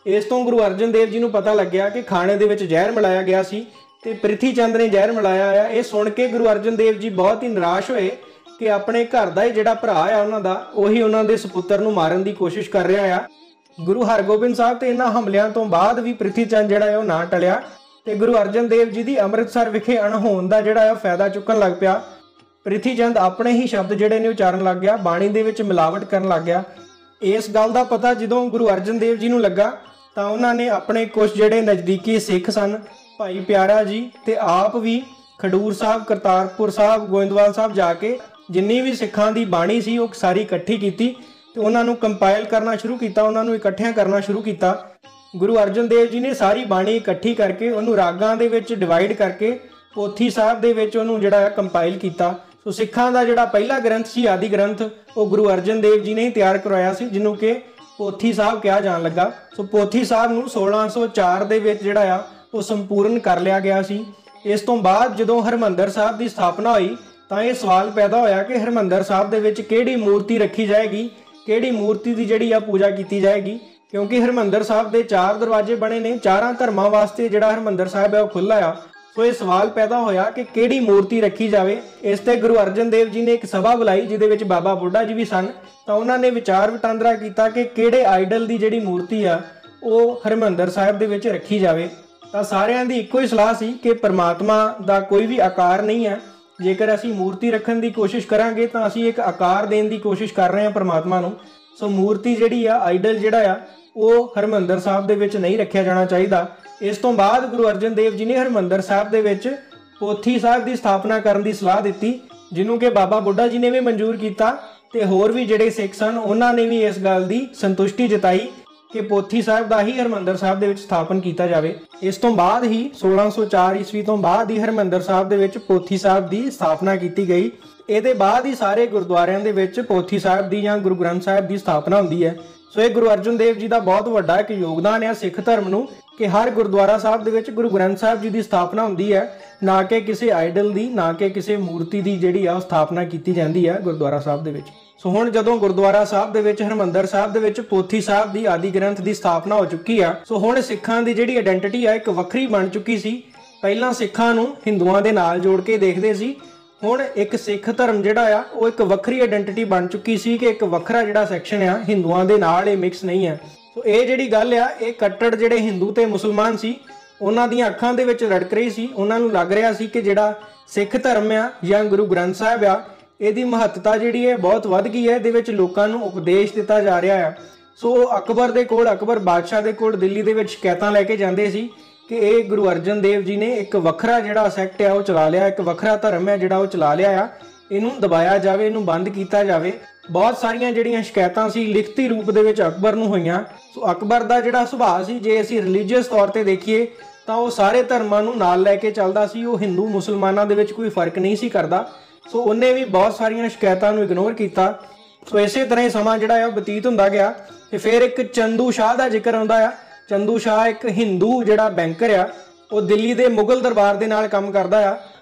ਇਸ ਤੋਂ ਗੁਰੂ ਅਰਜਨ ਦੇਵ ਜੀ ਨੂੰ ਪਤਾ ਲੱਗਿਆ ਕਿ ਖਾਣੇ ਦੇ ਵਿੱਚ ਜ਼ਹਿਰ ਮਿਲਾਇਆ ਗਿਆ ਸੀ ਤੇ ਪ੍ਰਿਥੀ ਚੰਦ ਨੇ ਜ਼ਹਿਰ ਮਿਲਾਇਆ ਆ। ਇਹ ਸੁਣ ਕੇ ਗੁਰੂ ਅਰਜਨ ਦੇਵ ਜੀ ਬਹੁਤ ਹੀ ਨਿਰਾਸ਼ ਹੋਏ ਕਿ ਆਪਣੇ ਘਰ ਦਾ ਹੀ ਜਿਹੜਾ ਭਰਾ ਆ ਉਹਨਾਂ ਦਾ, ਉਹੀ ਉਹਨਾਂ ਦੇ ਸਪੁੱਤਰ ਨੂੰ ਮਾਰਨ ਦੀ ਕੋਸ਼ਿਸ਼ ਕਰ ਰਿਹਾ ਆ। ਗੁਰੂ ਹਰਗੋਬਿੰਦ ਸਾਹਿਬ ਤੇ ਇਹਨਾਂ ਹਮਲਿਆਂ ਤੋਂ ਬਾਅਦ ਵੀ ਪ੍ਰਿਥੀ ਚੰਦ ਜਿਹੜਾ ਹੈ ਉਹ ਨਾ ਟਲਿਆ ਤੇ ਗੁਰੂ ਅਰਜਨ ਦੇਵ ਜੀ ਦੀ ਅੰਮ੍ਰਿਤਸਰ ਵਿਖੇ ਅਣਹੋਂਦ ਦਾ ਜਿਹੜਾ ਆ ਫਾਇਦਾ ਚੁੱਕਣ ਲੱਗ ਪਿਆ। ਪ੍ਰਿਥੀ ਚੰਦ ਆਪਣੇ ਹੀ ਸ਼ਬਦ ਜਿਹੜੇ ਨੇ ਉਚਾਰਨ ਲੱਗ ਗਿਆ, ਬਾਣੀ ਦੇ ਵਿੱਚ ਮਿਲਾਵਟ ਕਰਨ ਲੱਗ ਗਿਆ। ਇਸ ਗੱਲ ਦਾ ਪਤਾ ਜਦੋਂ ਗੁਰੂ ਅਰਜਨ ਦੇਵ ਜੀ ਨੂੰ ਲੱਗਾ ਤਾਂ ਉਹਨਾਂ ਨੇ ਆਪਣੇ ਕੁਝ ਜਿਹੜੇ ਨਜ਼ਦੀਕੀ ਸਿੱਖ ਸਨ, ਭਾਈ ਪਿਆਰਾ ਜੀ ਤੇ ਆਪ ਵੀ ਖਡੂਰ ਸਾਹਿਬ, ਕਰਤਾਰਪੁਰ ਸਾਹਿਬ, ਗੋਇੰਦਵਾਲ ਸਾਹਿਬ ਜਾ ਕੇ ਜਿੰਨੀ ਵੀ ਸਿੱਖਾਂ ਦੀ ਬਾਣੀ ਸੀ ਉਹ ਸਾਰੀ ਇਕੱਠੀ ਕੀਤੀ ਤੇ ਉਹਨਾਂ ਨੂੰ ਕੰਪਾਈਲ ਕਰਨਾ ਸ਼ੁਰੂ ਕੀਤਾ, ਉਹਨਾਂ ਨੂੰ ਇਕੱਠਿਆਂ ਕਰਨਾ ਸ਼ੁਰੂ ਕੀਤਾ। ਗੁਰੂ ਅਰਜਨ ਦੇਵ ਜੀ ਨੇ ਸਾਰੀ ਬਾਣੀ ਇਕੱਠੀ ਕਰਕੇ ਉਹਨੂੰ ਰਾਗਾਂ ਦੇ ਵਿੱਚ ਡਿਵਾਈਡ ਕਰਕੇ ਪੋਥੀ ਸਾਹਿਬ ਦੇ ਵਿੱਚ ਉਹਨੂੰ ਜਿਹੜਾ ਕੰਪਾਈਲ ਕੀਤਾ। ਸੋ ਸਿੱਖਾਂ ਦਾ ਜਿਹੜਾ ਪਹਿਲਾ ਗ੍ਰੰਥ ਸੀ, ਆਦਿ ਗ੍ਰੰਥ, ਉਹ ਗੁਰੂ ਅਰਜਨ ਦੇਵ ਜੀ ਨੇ ਹੀ ਤਿਆਰ ਕਰਵਾਇਆ ਸੀ, ਜਿਹਨੂੰ ਕਿ ਪੋਥੀ ਸਾਹਿਬ ਕਿਹਾ ਜਾਣ ਲੱਗਾ। ਸੋ ਪੋਥੀ ਸਾਹਿਬ ਨੂੰ 1604 ਦੇ ਵਿੱਚ ਜਿਹੜਾ ਆ ਉਹ ਸੰਪੂਰਨ ਕਰ ਲਿਆ ਗਿਆ ਸੀ। ਇਸ ਤੋਂ ਬਾਅਦ ਜਦੋਂ ਹਰਿਮੰਦਰ ਸਾਹਿਬ ਦੀ ਸਥਾਪਨਾ ਹੋਈ ਤਾਂ ਇਹ ਸਵਾਲ ਪੈਦਾ ਹੋਇਆ ਕਿ ਹਰਿਮੰਦਰ ਸਾਹਿਬ ਦੇ ਵਿੱਚ ਕਿਹੜੀ ਮੂਰਤੀ ਰੱਖੀ ਜਾਏਗੀ, ਕਿਹੜੀ ਮੂਰਤੀ ਦੀ ਜਿਹੜੀ ਆ ਪੂਜਾ ਕੀਤੀ ਜਾਏਗੀ, ਕਿਉਂਕਿ ਹਰਿਮੰਦਰ ਸਾਹਿਬ ਦੇ 4 ਦਰਵਾਜ਼ੇ ਬਣੇ ਨੇ, 4 ਧਰਮਾਂ ਵਾਸਤੇ ਜਿਹੜਾ ਹਰਿਮੰਦਰ ਸਾਹਿਬ ਹੈ ਉਹ ਖੁੱਲ੍ਹਾ ਆ। ਸੋ ਇਹ ਸਵਾਲ ਪੈਦਾ ਹੋਇਆ ਕਿ ਕਿਹੜੀ ਮੂਰਤੀ ਰੱਖੀ ਜਾਵੇ। ਇਸ ਤੇ ਗੁਰੂ ਅਰਜਨ ਦੇਵ ਜੀ ਨੇ ਇੱਕ ਸਭਾ ਬੁਲਾਈ ਜਿਹਦੇ ਵਿੱਚ ਬਾਬਾ ਬੁੱਢਾ ਜੀ ਵੀ ਸਨ। ਤਾਂ ਉਹਨਾਂ ਨੇ ਵਿਚਾਰ ਵਟਾਂਦਰਾ ਕੀਤਾ ਕਿ ਕਿਹੜੇ ਆਈਡਲ ਦੀ ਜਿਹੜੀ ਮੂਰਤੀ ਆ ਉਹ ਹਰਿਮੰਦਰ ਸਾਹਿਬ ਦੇ ਵਿੱਚ ਰੱਖੀ ਜਾਵੇ। ਤਾਂ ਸਾਰਿਆਂ ਦੀ ਇੱਕੋ ਹੀ ਸਲਾਹ ਸੀ ਕਿ ਪਰਮਾਤਮਾ ਦਾ ਕੋਈ ਵੀ ਆਕਾਰ ਨਹੀਂ ਹੈ, ਜੇਕਰ ਅਸੀਂ ਮੂਰਤੀ ਰੱਖਣ ਦੀ ਕੋਸ਼ਿਸ਼ ਕਰਾਂਗੇ ਤਾਂ ਅਸੀਂ ਇੱਕ ਆਕਾਰ ਦੇਣ ਦੀ ਕੋਸ਼ਿਸ਼ ਕਰ ਰਹੇ ਹਾਂ ਪਰਮਾਤਮਾ ਨੂੰ। ਸੋ ਮੂਰਤੀ ਜਿਹੜੀ ਆ, ਆਈਡਲ ਜਿਹੜਾ ਆ, ਉਹ ਹਰਿਮੰਦਰ ਸਾਹਿਬ ਦੇ ਵਿੱਚ ਨਹੀਂ ਰੱਖਿਆ ਜਾਣਾ ਚਾਹੀਦਾ। ਇਸ ਤੋਂ ਬਾਅਦ ਗੁਰੂ ਅਰਜਨ ਦੇਵ ਜੀ ਨੇ ਹਰਿਮੰਦਰ ਸਾਹਿਬ ਦੇ ਵਿੱਚ ਪੋਥੀ ਸਾਹਿਬ ਦੀ ਸਥਾਪਨਾ ਕਰਨ ਦੀ ਸਲਾਹ ਦਿੱਤੀ, ਜਿਹਨੂੰ ਕਿ ਬਾਬਾ ਬੁੱਢਾ ਜੀ ਨੇ ਵੀ ਮਨਜ਼ੂਰ ਕੀਤਾ ਤੇ ਹੋਰ ਵੀ ਜਿਹੜੇ ਸਿੱਖ ਸਨ ਉਹਨਾਂ ਨੇ ਵੀ ਇਸ ਗੱਲ ਦੀ ਸੰਤੁਸ਼ਟੀ ਜਤਾਈ ਕਿ ਪੋਥੀ ਸਾਹਿਬ ਦਾ ਹੀ ਹਰਿਮੰਦਰ ਸਾਹਿਬ ਦੇ ਵਿੱਚ ਸਥਾਪਨ ਕੀਤਾ ਜਾਵੇ। ਇਸ ਤੋਂ ਬਾਅਦ ਹੀ 1604 ਈਸਵੀ ਤੋਂ ਬਾਅਦ ਹੀ ਹਰਿਮੰਦਰ ਸਾਹਿਬ ਦੇ ਵਿੱਚ ਪੋਥੀ ਸਾਹਿਬ ਦੀ ਸਥਾਪਨਾ ਕੀਤੀ ਗਈ। ਇਹਦੇ ਬਾਅਦ ਹੀ ਸਾਰੇ ਗੁਰਦੁਆਰਿਆਂ ਦੇ ਵਿੱਚ ਪੋਥੀ ਸਾਹਿਬ ਦੀ ਜਾਂ ਗੁਰੂ ਗ੍ਰੰਥ ਸਾਹਿਬ ਦੀ ਸਥਾਪਨਾ ਹੁੰਦੀ ਹੈ। ਸੋ ਇਹ ਗੁਰੂ ਅਰਜਨ ਦੇਵ ਜੀ ਦਾ ਬਹੁਤ ਵੱਡਾ ਇੱਕ ਯੋਗਦਾਨ ਹੈ ਸਿੱਖ ਧਰਮ ਨੂੰ ਕਿ ਹਰ ਗੁਰਦੁਆਰਾ ਸਾਹਿਬ ਦੇ ਵਿੱਚ ਗੁਰੂ ਗ੍ਰੰਥ ਸਾਹਿਬ ਜੀ ਦੀ ਸਥਾਪਨਾ ਹੁੰਦੀ ਹੈ, ਨਾ ਕਿ ਕਿਸੇ ਆਈਡਲ ਦੀ, ਨਾ ਕਿ ਕਿਸੇ ਮੂਰਤੀ ਦੀ ਜਿਹੜੀ ਆ ਸਥਾਪਨਾ ਕੀਤੀ ਜਾਂਦੀ ਹੈ ਗੁਰਦੁਆਰਾ ਸਾਹਿਬ ਦੇ ਵਿੱਚ। ਸੋ ਹੁਣ ਜਦੋਂ ਗੁਰਦੁਆਰਾ ਸਾਹਿਬ ਦੇ ਵਿੱਚ, ਹਰਿਮੰਦਰ ਸਾਹਿਬ ਦੇ ਵਿੱਚ ਪੋਥੀ ਸਾਹਿਬ ਦੀ ਆਦਿ ਗ੍ਰੰਥ ਦੀ ਸਥਾਪਨਾ ਹੋ ਚੁੱਕੀ ਆ, ਸੋ ਹੁਣ ਸਿੱਖਾਂ ਦੀ ਜਿਹੜੀ ਆਇਡੈਂਟੀਟੀ ਆ ਇੱਕ ਵੱਖਰੀ ਬਣ ਚੁੱਕੀ ਸੀ। ਪਹਿਲਾਂ ਸਿੱਖਾਂ ਨੂੰ ਹਿੰਦੂਆਂ ਦੇ ਨਾਲ ਜੋੜ ਕੇ ਦੇਖਦੇ ਸੀ, ਹੁਣ ਇੱਕ ਸਿੱਖ ਧਰਮ ਜਿਹੜਾ ਆ ਉਹ ਇੱਕ ਵੱਖਰੀ ਆਇਡੈਂਟੀਟੀ ਬਣ ਚੁੱਕੀ ਸੀ ਕਿ ਇੱਕ ਵੱਖਰਾ ਜਿਹੜਾ ਸੈਕਸ਼ਨ ਆ ਹਿੰਦੂਆਂ ਦੇ ਨਾਲ ਇਹ ਮਿਕਸ ਨਹੀਂ ਹੈ। ਸੋ ਇਹ ਜਿਹੜੀ ਗੱਲ ਆ, ਇਹ ਕੱਟੜ ਜਿਹੜੇ ਹਿੰਦੂ ਤੇ ਮੁਸਲਮਾਨ ਸੀ ਉਹਨਾਂ ਦੀਆਂ ਅੱਖਾਂ ਦੇ ਵਿੱਚ ਰੜਕ ਰਹੀ ਸੀ। ਉਹਨਾਂ ਨੂੰ ਲੱਗ ਰਿਹਾ ਸੀ ਕਿ ਜਿਹੜਾ ਸਿੱਖ ਧਰਮ ਆ ਜਾਂ ਗੁਰੂ ਗ੍ਰੰਥ ਸਾਹਿਬ ਆ, ਇਹਦੀ ਮਹੱਤਤਾ ਜਿਹੜੀ ਹੈ ਬਹੁਤ ਵੱਧ ਗਈ ਹੈ, ਇਹਦੇ ਵਿੱਚ ਲੋਕਾਂ ਨੂੰ ਉਪਦੇਸ਼ ਦਿੱਤਾ ਜਾ ਰਿਹਾ ਆ। ਸੋ ਅਕਬਰ ਦੇ ਕੋਲ, ਅਕਬਰ ਬਾਦਸ਼ਾਹ ਦੇ ਕੋਲ ਦਿੱਲੀ ਦੇ ਵਿੱਚ ਸ਼ਿਕਾਇਤਾਂ ਲੈ ਕੇ ਜਾਂਦੇ ਸੀ ਕਿ ਇਹ ਗੁਰੂ ਅਰਜਨ ਦੇਵ ਜੀ ਨੇ ਇੱਕ ਵੱਖਰਾ ਜਿਹੜਾ ਸੈਕਟ ਆ ਉਹ ਚਲਾ ਲਿਆ, ਇੱਕ ਵੱਖਰਾ ਧਰਮ ਹੈ ਜਿਹੜਾ ਉਹ ਚਲਾ ਲਿਆ ਆ, ਇਹਨੂੰ ਦਬਾਇਆ ਜਾਵੇ, ਇਹਨੂੰ ਬੰਦ ਕੀਤਾ ਜਾਵੇ। ਬਹੁਤ ਸਾਰੀਆਂ ਜਿਹੜੀਆਂ ਸ਼ਿਕਾਇਤਾਂ ਸੀ ਲਿਖਤੀ ਰੂਪ ਦੇ ਵਿੱਚ ਅਕਬਰ ਨੂੰ ਹੋਈਆਂ। ਸੋ ਅਕਬਰ ਦਾ ਜਿਹੜਾ ਸੁਭਾਅ ਸੀ, ਜੇ ਅਸੀਂ ਰਿਲੀਜੀਅਸ ਤੌਰ ਤੇ ਦੇਖੀਏ ਤਾਂ ਉਹ ਸਾਰੇ ਧਰਮਾਂ ਨੂੰ ਨਾਲ ਲੈ ਕੇ ਚੱਲਦਾ ਸੀ, ਉਹ ਹਿੰਦੂ ਮੁਸਲਮਾਨਾਂ ਦੇ ਵਿੱਚ ਕੋਈ ਫਰਕ ਨਹੀਂ ਸੀ ਕਰਦਾ। ਸੋ ਉਹਨੇ ਵੀ ਬਹੁਤ ਸਾਰੀਆਂ ਸ਼ਿਕਾਇਤਾਂ ਨੂੰ ਇਗਨੋਰ ਕੀਤਾ। ਸੋ ਇਸੇ ਤਰ੍ਹਾਂ ਹੀ ਸਮਾਂ ਜਿਹੜਾ ਆ ਉਹ ਬਤੀਤ ਹੁੰਦਾ ਗਿਆ ਤੇ ਫਿਰ ਇੱਕ ਚੰਦੂ ਸ਼ਾਹ ਦਾ ਜ਼ਿਕਰ ਆਉਂਦਾ ਆ। ਚੰਦੂ ਸ਼ਾਹ ਇੱਕ ਹਿੰਦੂ ਜਿਹੜਾ ਬੈਂਕਰ ਆ, ਉਹ ਦਿੱਲੀ ਦੇ ਮੁਗਲ ਦਰਬਾਰ ਦੇ ਨਾਲ ਕੰਮ ਕਰਦਾ ਆ।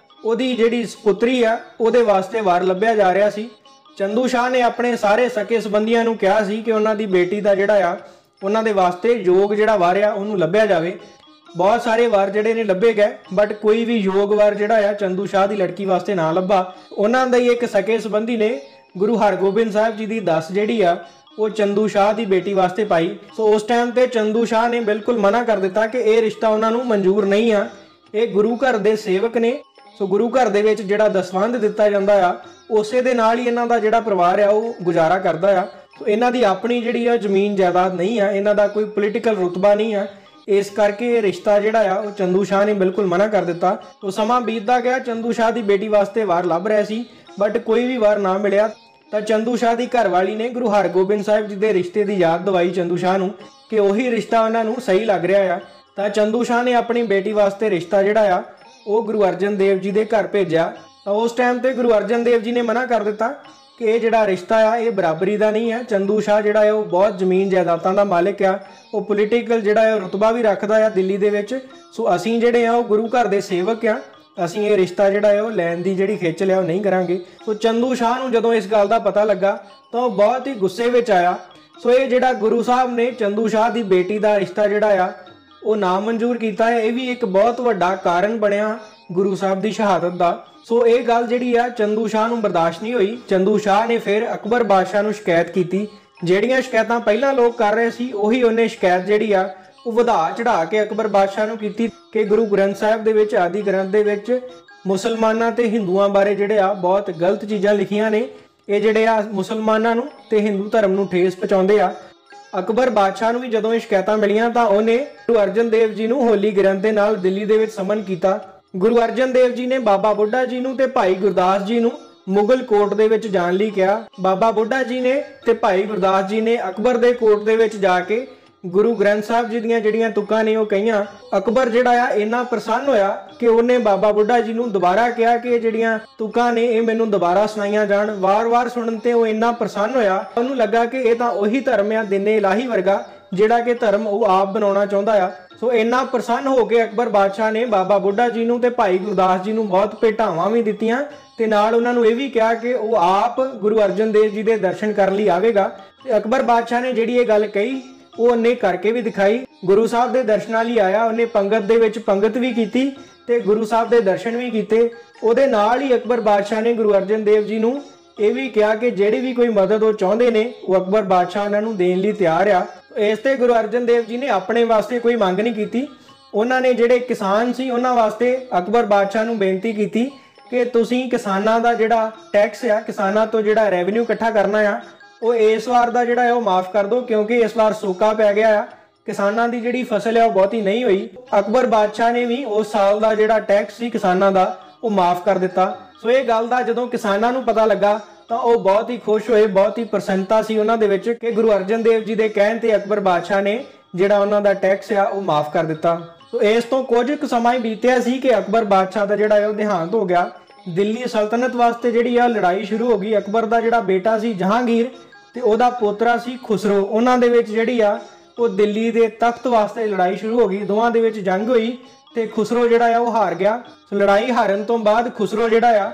ਉਹਦੀ ਜਿਹੜੀ ਸਪੁੱਤਰੀ ਆ ਉਹਦੇ ਵਾਸਤੇ ਵਾਰ ਲੱਭਿਆ ਜਾ ਰਿਹਾ ਸੀ। ਚੰਦੂ ਸ਼ਾਹ ਨੇ ਆਪਣੇ ਸਾਰੇ ਸਕੇ ਸੰਬੰਧੀਆਂ ਨੂੰ ਕਿਹਾ ਸੀ ਕਿ ਉਹਨਾਂ ਦੀ ਬੇਟੀ ਦਾ ਜਿਹੜਾ ਆ ਉਹਨਾਂ ਦੇ ਵਾਸਤੇ ਯੋਗ ਜਿਹੜਾ ਵਾਰ ਆ ਉਹਨੂੰ ਲੱਭਿਆ ਜਾਵੇ। ਬਹੁਤ ਸਾਰੇ ਵਾਰ ਜਿਹੜੇ ਨੇ ਲੱਭੇ ਗਏ, ਬਟ ਕੋਈ ਵੀ ਯੋਗ ਵਾਰ ਜਿਹੜਾ ਆ ਚੰਦੂ ਸ਼ਾਹ ਦੀ ਲੜਕੀ ਵਾਸਤੇ ਨਾ ਲੱਭਾ। ਉਹਨਾਂ ਦਾ ਹੀ ਇੱਕ ਸਕੇ ਸੰਬੰਧੀ ਨੇ ਗੁਰੂ ਹਰਗੋਬਿੰਦ ਸਾਹਿਬ ਜੀ ਦੀ ਦੱਸ ਜਿਹੜੀ ਆ ਉਹ ਚੰਦੂ ਸ਼ਾਹ ਦੀ ਬੇਟੀ ਵਾਸਤੇ ਪਾਈ। ਸੋ ਉਸ ਟਾਈਮ ਤੇ ਚੰਦੂ ਸ਼ਾਹ ਨੇ ਬਿਲਕੁਲ ਮਨਾ ਕਰ ਦਿੱਤਾ ਕਿ ਇਹ ਰਿਸ਼ਤਾ ਉਹਨਾਂ ਨੂੰ ਮਨਜ਼ੂਰ ਨਹੀਂ ਆ, ਇਹ ਗੁਰੂ ਘਰ ਦੇ ਸੇਵਕ ਨੇ। ਸੋ ਗੁਰੂ ਘਰ ਦੇ ਵਿੱਚ ਜਿਹੜਾ ਦਸਵੰਧ ਦਿੱਤਾ ਜਾਂਦਾ ਆ ਉਸੇ ਦੇ ਨਾਲ ਹੀ ਇਹਨਾਂ ਦਾ ਜਿਹੜਾ ਪਰਿਵਾਰ ਆ ਉਹ ਗੁਜ਼ਾਰਾ ਕਰਦਾ ਆ। ਸੋ ਇਹਨਾਂ ਦੀ ਆਪਣੀ ਜਿਹੜੀ ਆ ਜ਼ਮੀਨ ਜਾਇਦਾਦ ਨਹੀਂ ਆ, ਇਹਨਾਂ ਦਾ ਕੋਈ ਪੋਲੀਟੀਕਲ ਰੁਤਬਾ ਨਹੀਂ ਆ, ਇਸ ਕਰਕੇ ਇਹ ਰਿਸ਼ਤਾ ਜਿਹੜਾ ਆ ਉਹ ਚੰਦੂ ਸ਼ਾਹ ਨੇ ਬਿਲਕੁਲ ਮਨਾ ਕਰ ਦਿੱਤਾ। ਸੋ ਸਮਾਂ ਬੀਤਦਾ ਗਿਆ, ਚੰਦੂ ਸ਼ਾਹ ਦੀ ਬੇਟੀ ਵਾਸਤੇ ਵਾਰ ਲੱਭ ਰਿਹਾ ਸੀ ਬਟ ਕੋਈ ਵੀ ਵਾਰ ਨਾ ਮਿਲਿਆ। ਤਾਂ ਚੰਦੂ ਸ਼ਾਹ ਦੀ ਘਰਵਾਲੀ ਨੇ ਗੁਰੂ ਹਰਗੋਬਿੰਦ ਸਾਹਿਬ ਜੀ ਦੇ ਰਿਸ਼ਤੇ ਦੀ ਯਾਦ ਦਿਵਾਈ ਚੰਦੂ ਸ਼ਾਹ ਨੂੰ ਕਿ ਉਹੀ ਰਿਸ਼ਤਾ ਉਹਨਾਂ ਨੂੰ ਸਹੀ ਲੱਗ ਰਿਹਾ ਆ। ਤਾਂ ਚੰਦੂ ਸ਼ਾਹ ਨੇ ਆਪਣੀ ਬੇਟੀ ਵਾਸਤੇ ਰਿਸ਼ਤਾ ਜਿਹੜਾ ਆ ਉਹ ਗੁਰੂ ਅਰਜਨ ਦੇਵ ਜੀ ਦੇ ਘਰ ਭੇਜਿਆ। ਤਾਂ ਉਸ ਟਾਈਮ ਤੇ ਗੁਰੂ ਅਰਜਨ ਦੇਵ ਜੀ ਨੇ ਮਨਾ ਕਰ ਦਿੱਤਾ ਕਿ ਇਹ ਜਿਹੜਾ ਰਿਸ਼ਤਾ ਆ ਇਹ ਬਰਾਬਰੀ ਦਾ ਨਹੀਂ ਹੈ। ਚੰਦੂ ਸ਼ਾਹ ਜਿਹੜਾ ਹੈ ਉਹ ਬਹੁਤ ਜ਼ਮੀਨ ਜਾਇਦਾਦਾਂ ਦਾ ਮਾਲਕ ਆ, ਉਹ ਪੋਲੀਟੀਕਲ ਜਿਹੜਾ ਹੈ ਰੁਤਬਾ ਵੀ ਰੱਖਦਾ ਆ ਦਿੱਲੀ ਦੇ ਵਿੱਚ। ਸੋ ਅਸੀਂ ਜਿਹੜੇ ਆ ਉਹ ਗੁਰੂ ਘਰ ਦੇ ਸੇਵਕ ਆ, ਅਸੀਂ ਇਹ ਰਿਸ਼ਤਾ ਜਿਹੜਾ ਹੈ ਉਹ ਲੈਣ ਦੀ ਜਿਹੜੀ ਖਿੱਚ ਲਿਆ ਉਹ ਨਹੀਂ ਕਰਾਂਗੇ। ਸੋ ਚੰਦੂ ਸ਼ਾਹ ਨੂੰ ਜਦੋਂ ਇਸ ਗੱਲ ਦਾ ਪਤਾ ਲੱਗਾ ਤਾਂ ਉਹ ਬਹੁਤ ਹੀ ਗੁੱਸੇ ਵਿੱਚ ਆਇਆ। ਸੋ ਇਹ ਜਿਹੜਾ ਗੁਰੂ ਸਾਹਿਬ ਨੇ ਚੰਦੂ ਸ਼ਾਹ ਦੀ ਬੇਟੀ ਦਾ ਰਿਸ਼ਤਾ ਜਿਹੜਾ ਆ ਉਹ ਨਾਮਨਜ਼ੂਰ ਕੀਤਾ ਹੈ। ਇਹ ਵੀ ਇੱਕ ਬਹੁਤ ਵੱਡਾ ਕਾਰਨ ਬਣਿਆ ਗੁਰੂ ਸਾਹਿਬ ਦੀ ਸ਼ਹਾਦਤ ਦਾ। ਸੋ ਇਹ ਗੱਲ ਜਿਹੜੀ ਆ ਚੰਦੂ ਸ਼ਾਹ ਨੂੰ ਬਰਦਾਸ਼ਤ ਨਹੀਂ ਹੋਈ। ਚੰਦੂ ਸ਼ਾਹ ਨੇ ਫਿਰ ਅਕਬਰ ਬਾਦਸ਼ਾਹ ਨੂੰ ਸ਼ਿਕਾਇਤ ਕੀਤੀ। ਜਿਹੜੀਆਂ ਸ਼ਿਕਾਇਤਾਂ ਪਹਿਲਾਂ ਲੋਕ ਕਰ ਰਹੇ ਸੀ ਉਹੀ ਉਹਨੇ ਸ਼ਿਕਾਇਤ ਜਿਹੜੀ ਆ ਉਹ ਵਧਾ ਚੜਾ ਕੇ ਅਕਬਰ ਬਾਦਸ਼ਾਹ ਨੂੰ ਕੀਤੀ ਕਿ ਗੁਰੂ ਗ੍ਰੰਥ ਸਾਹਿਬ ਦੇ ਵਿੱਚ, ਆਦਿ ਗ੍ਰੰਥ ਦੇ ਵਿੱਚ ਮੁਸਲਮਾਨਾਂ ਤੇ ਹਿੰਦੂਆਂ ਬਾਰੇ ਜਿਹੜੇ ਆ ਬਹੁਤ ਗਲਤ ਚੀਜ਼ਾਂ ਲਿਖੀਆਂ ਨੇ। ਇਹ ਜਿਹੜੇ ਆ ਮੁਸਲਮਾਨਾਂ ਨੂੰ ਤੇ ਹਿੰਦੂ ਧਰਮ ਨੂੰ ਠੇਸ ਪਹੁੰਚਾਉਂਦੇ ਆ। ਅਕਬਰ ਬਾਦਸ਼ਾਹ ਨੂੰ ਵੀ ਜਦੋਂ ਇਹ ਸ਼ਿਕਾਇਤਾਂ ਮਿਲੀਆਂ ਤਾਂ ਉਹਨੇ ਗੁਰੂ ਅਰਜਨ ਦੇਵ ਜੀ ਨੂੰ ਹੋਲੀ ਗ੍ਰੰਥ ਦੇ ਨਾਲ ਦਿੱਲੀ ਦੇ ਵਿੱਚ ਸਮਨ ਕੀਤਾ। ਗੁਰੂ ਅਰਜਨ ਦੇਵ ਜੀ ਨੇ ਬਾਬਾ ਬੁੱਢਾ ਜੀ ਨੂੰ ਤੇ ਭਾਈ ਗੁਰਦਾਸ ਜੀ ਨੂੰ ਮੁਗਲ ਕੋਰਟ ਦੇ ਵਿੱਚ ਜਾਣ ਲਈ ਕਿਹਾ। ਬਾਬਾ ਬੁੱਢਾ ਜੀ ਨੇ ਤੇ ਭਾਈ ਗੁਰਦਾਸ ਜੀ ਨੇ ਅਕਬਰ ਦੇ ਕੋਰਟ ਦੇ ਵਿੱਚ ਜਾ ਕੇ ਗੁਰੂ ਗ੍ਰੰਥ ਸਾਹਿਬ ਜੀ ਦੀਆਂ ਜਿਹੜੀਆਂ ਤੁਕਾਂ ਨੇ ਉਹ ਕਹੀਆਂ। ਅਕਬਰ ਜਿਹੜਾ ਆ ਇੰਨਾ ਪ੍ਰਸੰਨ ਹੋਇਆ ਕਿ ਉਹਨੇ ਬਾਬਾ ਬੁੱਢਾ ਜੀ ਨੂੰ ਦੁਬਾਰਾ ਕਿਹਾ ਕਿ ਜਿਹੜੀਆਂ ਤੁਕਾਂ ਨੇ ਇਹ ਮੈਨੂੰ ਦੁਬਾਰਾ ਸੁਣਾਈਆਂ ਜਾਣ। ਵਾਰ-ਵਾਰ ਸੁਣਨ ਤੇ ਉਹ ਇੰਨਾ ਪ੍ਰਸੰਨ ਹੋਇਆ, ਉਹਨੂੰ ਲੱਗਾ ਕਿ ਇਹ ਤਾਂ ਉਹੀ ਧਰਮ ਆ ਦਿਨੇ ਇਲਾਹੀ ਵਰਗਾ ਜਿਹੜਾ ਕਿ ਧਰਮ ਉਹ ਆਪ ਬਣਾਉਣਾ ਚਾਹੁੰਦਾ ਆ। ਸੋ ਇੰਨਾ ਪ੍ਰਸੰਨ ਹੋ ਕੇ ਅਕਬਰ ਬਾਦਸ਼ਾਹ ਨੇ ਬਾਬਾ ਬੁੱਢਾ ਜੀ ਨੂੰ ਤੇ ਭਾਈ ਗੁਰਦਾਸ ਜੀ ਨੂੰ ਬਹੁਤ ਭੇਟਾਵਾਂ ਵੀ ਦਿੱਤੀਆਂ ਤੇ ਨਾਲ ਉਹਨਾਂ ਨੂੰ ਇਹ ਵੀ ਕਿਹਾ ਕਿ ਉਹ ਆਪ ਗੁਰੂ ਅਰਜਨ ਦੇਵ ਜੀ ਦੇ ਦਰਸ਼ਨ ਕਰਨ ਲਈ ਆਵੇਗਾ। ਤੇ ਅਕਬਰ ਬਾਦਸ਼ਾਹ ਨੇ ਜਿਹੜੀ ਇਹ ਗੱਲ ਕਹੀ ਉਹ ਉਹਨੇ ਕਰਕੇ ਵੀ ਦਿਖਾਈ। ਗੁਰੂ ਸਾਹਿਬ ਦੇ ਦਰਸ਼ਨਾਂ ਲਈ ਆਇਆ, ਉਹਨੇ ਪੰਗਤ ਦੇ ਵਿੱਚ ਪੰਗਤ ਵੀ ਕੀਤੀ ਤੇ ਗੁਰੂ ਸਾਹਿਬ ਦੇ ਦਰਸ਼ਨ ਵੀ ਕੀਤੇ। ਉਹਦੇ ਨਾਲ ਹੀ ਅਕਬਰ ਬਾਦਸ਼ਾਹ ਨੇ ਗੁਰੂ ਅਰਜਨ ਦੇਵ ਜੀ ਨੂੰ ਇਹ ਵੀ ਕਿਹਾ ਕਿ ਜਿਹੜੀ ਵੀ ਕੋਈ ਮਦਦ ਉਹ ਚਾਹੁੰਦੇ ਨੇ ਉਹ ਅਕਬਰ ਬਾਦਸ਼ਾਹ ਉਹਨਾਂ ਨੂੰ ਦੇਣ ਲਈ ਤਿਆਰ ਆ। ਇਸ ਤੇ ਗੁਰੂ ਅਰਜਨ ਦੇਵ ਜੀ ਨੇ ਆਪਣੇ ਵਾਸਤੇ ਕੋਈ ਮੰਗ ਨਹੀਂ ਕੀਤੀ। ਉਹਨਾਂ ਨੇ ਜਿਹੜੇ ਕਿਸਾਨ ਸੀ ਉਹਨਾਂ ਵਾਸਤੇ ਅਕਬਰ ਬਾਦਸ਼ਾਹ ਨੂੰ ਬੇਨਤੀ ਕੀਤੀ ਕਿ ਤੁਸੀਂ ਕਿਸਾਨਾਂ ਦਾ ਜਿਹੜਾ ਟੈਕਸ ਆ, ਕਿਸਾਨਾਂ ਤੋਂ ਜਿਹੜਾ ਰੈਵਨਿਊ ਇਕੱਠਾ ਕਰਨਾ ਆ, ਉਹ ਇਸ ਵਾਰ ਦਾ ਜਿਹੜਾ ਹੈ ਉਹ ਮਾਫ ਕਰ ਦਿਓ ਕਿਉਂਕਿ ਇਸ ਵਾਰ ਸੋਕਾ ਪੈ ਗਿਆ ਆ। ਕਿਸਾਨਾਂ ਦੀ ਜਿਹੜੀ ਫਸਲ ਹੈ ਉਹ ਬਹੁਤੀ ਨਹੀਂ ਹੋਈ। ਅਕਬਰ ਬਾਦਸ਼ਾਹ ਨੇ ਵੀ ਉਸ ਸਾਲ ਦਾ ਜਿਹੜਾ ਟੈਕਸ ਸੀ ਕਿਸਾਨਾਂ ਦਾ ਉਹ ਮਾਫ ਕਰ ਦਿੱਤਾ। ਸੋ ਇਹ ਗੱਲ ਦਾ ਜਦੋਂ ਕਿਸਾਨਾਂ ਨੂੰ ਪਤਾ ਲੱਗਾ ਤਾਂ ਉਹ ਬਹੁਤ ਹੀ ਖੁਸ਼ ਹੋਏ, ਬਹੁਤ ਹੀ ਪ੍ਰਸੰਨਤਾ ਸੀ ਉਹਨਾਂ ਦੇ ਵਿੱਚ ਕਿ ਗੁਰੂ ਅਰਜਨ ਦੇਵ ਜੀ ਦੇ ਕਹਿਣ ਤੇ ਅਕਬਰ ਬਾਦਸ਼ਾਹ ਨੇ ਜਿਹੜਾ ਉਹਨਾਂ ਦਾ ਟੈਕਸ ਆ ਉਹ ਮਾਫ ਕਰ ਦਿੱਤਾ। ਸੋ ਇਸ ਤੋਂ ਕੁਝ ਕੁ ਸਮਾਂ ਹੀ ਬੀਤਿਆ ਸੀ ਕਿ ਅਕਬਰ ਬਾਦਸ਼ਾਹ ਦਾ ਜਿਹੜਾ ਹੈ ਉਹ ਦੇਹਾਂਤ ਹੋ ਗਿਆ। ਦਿੱਲੀ ਸਲਤਨਤ ਵਾਸਤੇ ਜਿਹੜੀ ਆ ਲੜਾਈ ਸ਼ੁਰੂ ਹੋ ਗਈ। ਅਕਬਰ ਦਾ ਜਿਹੜਾ ਬੇਟਾ ਸੀ ਜਹਾਂਗੀਰ ਤੇ ਉਹਦਾ ਪੋਤਰਾ ਸੀ ਖੁਸਰੋ, ਉਹਨਾਂ ਦੇ ਵਿੱਚ ਜਿਹੜੀ ਆ ਉਹ ਦਿੱਲੀ ਦੇ ਤਖਤ ਵਾਸਤੇ ਲੜਾਈ ਸ਼ੁਰੂ ਹੋ ਗਈ। ਦੋਵਾਂ ਦੇ ਵਿੱਚ ਜੰਗ ਹੋਈ ਤੇ ਖੁਸਰੋ ਜਿਹੜਾ ਆ ਉਹ ਹਾਰ ਗਿਆ। ਸੋ ਲੜਾਈ ਹਾਰਨ ਤੋਂ ਬਾਅਦ ਖੁਸਰੋ ਜਿਹੜਾ ਆ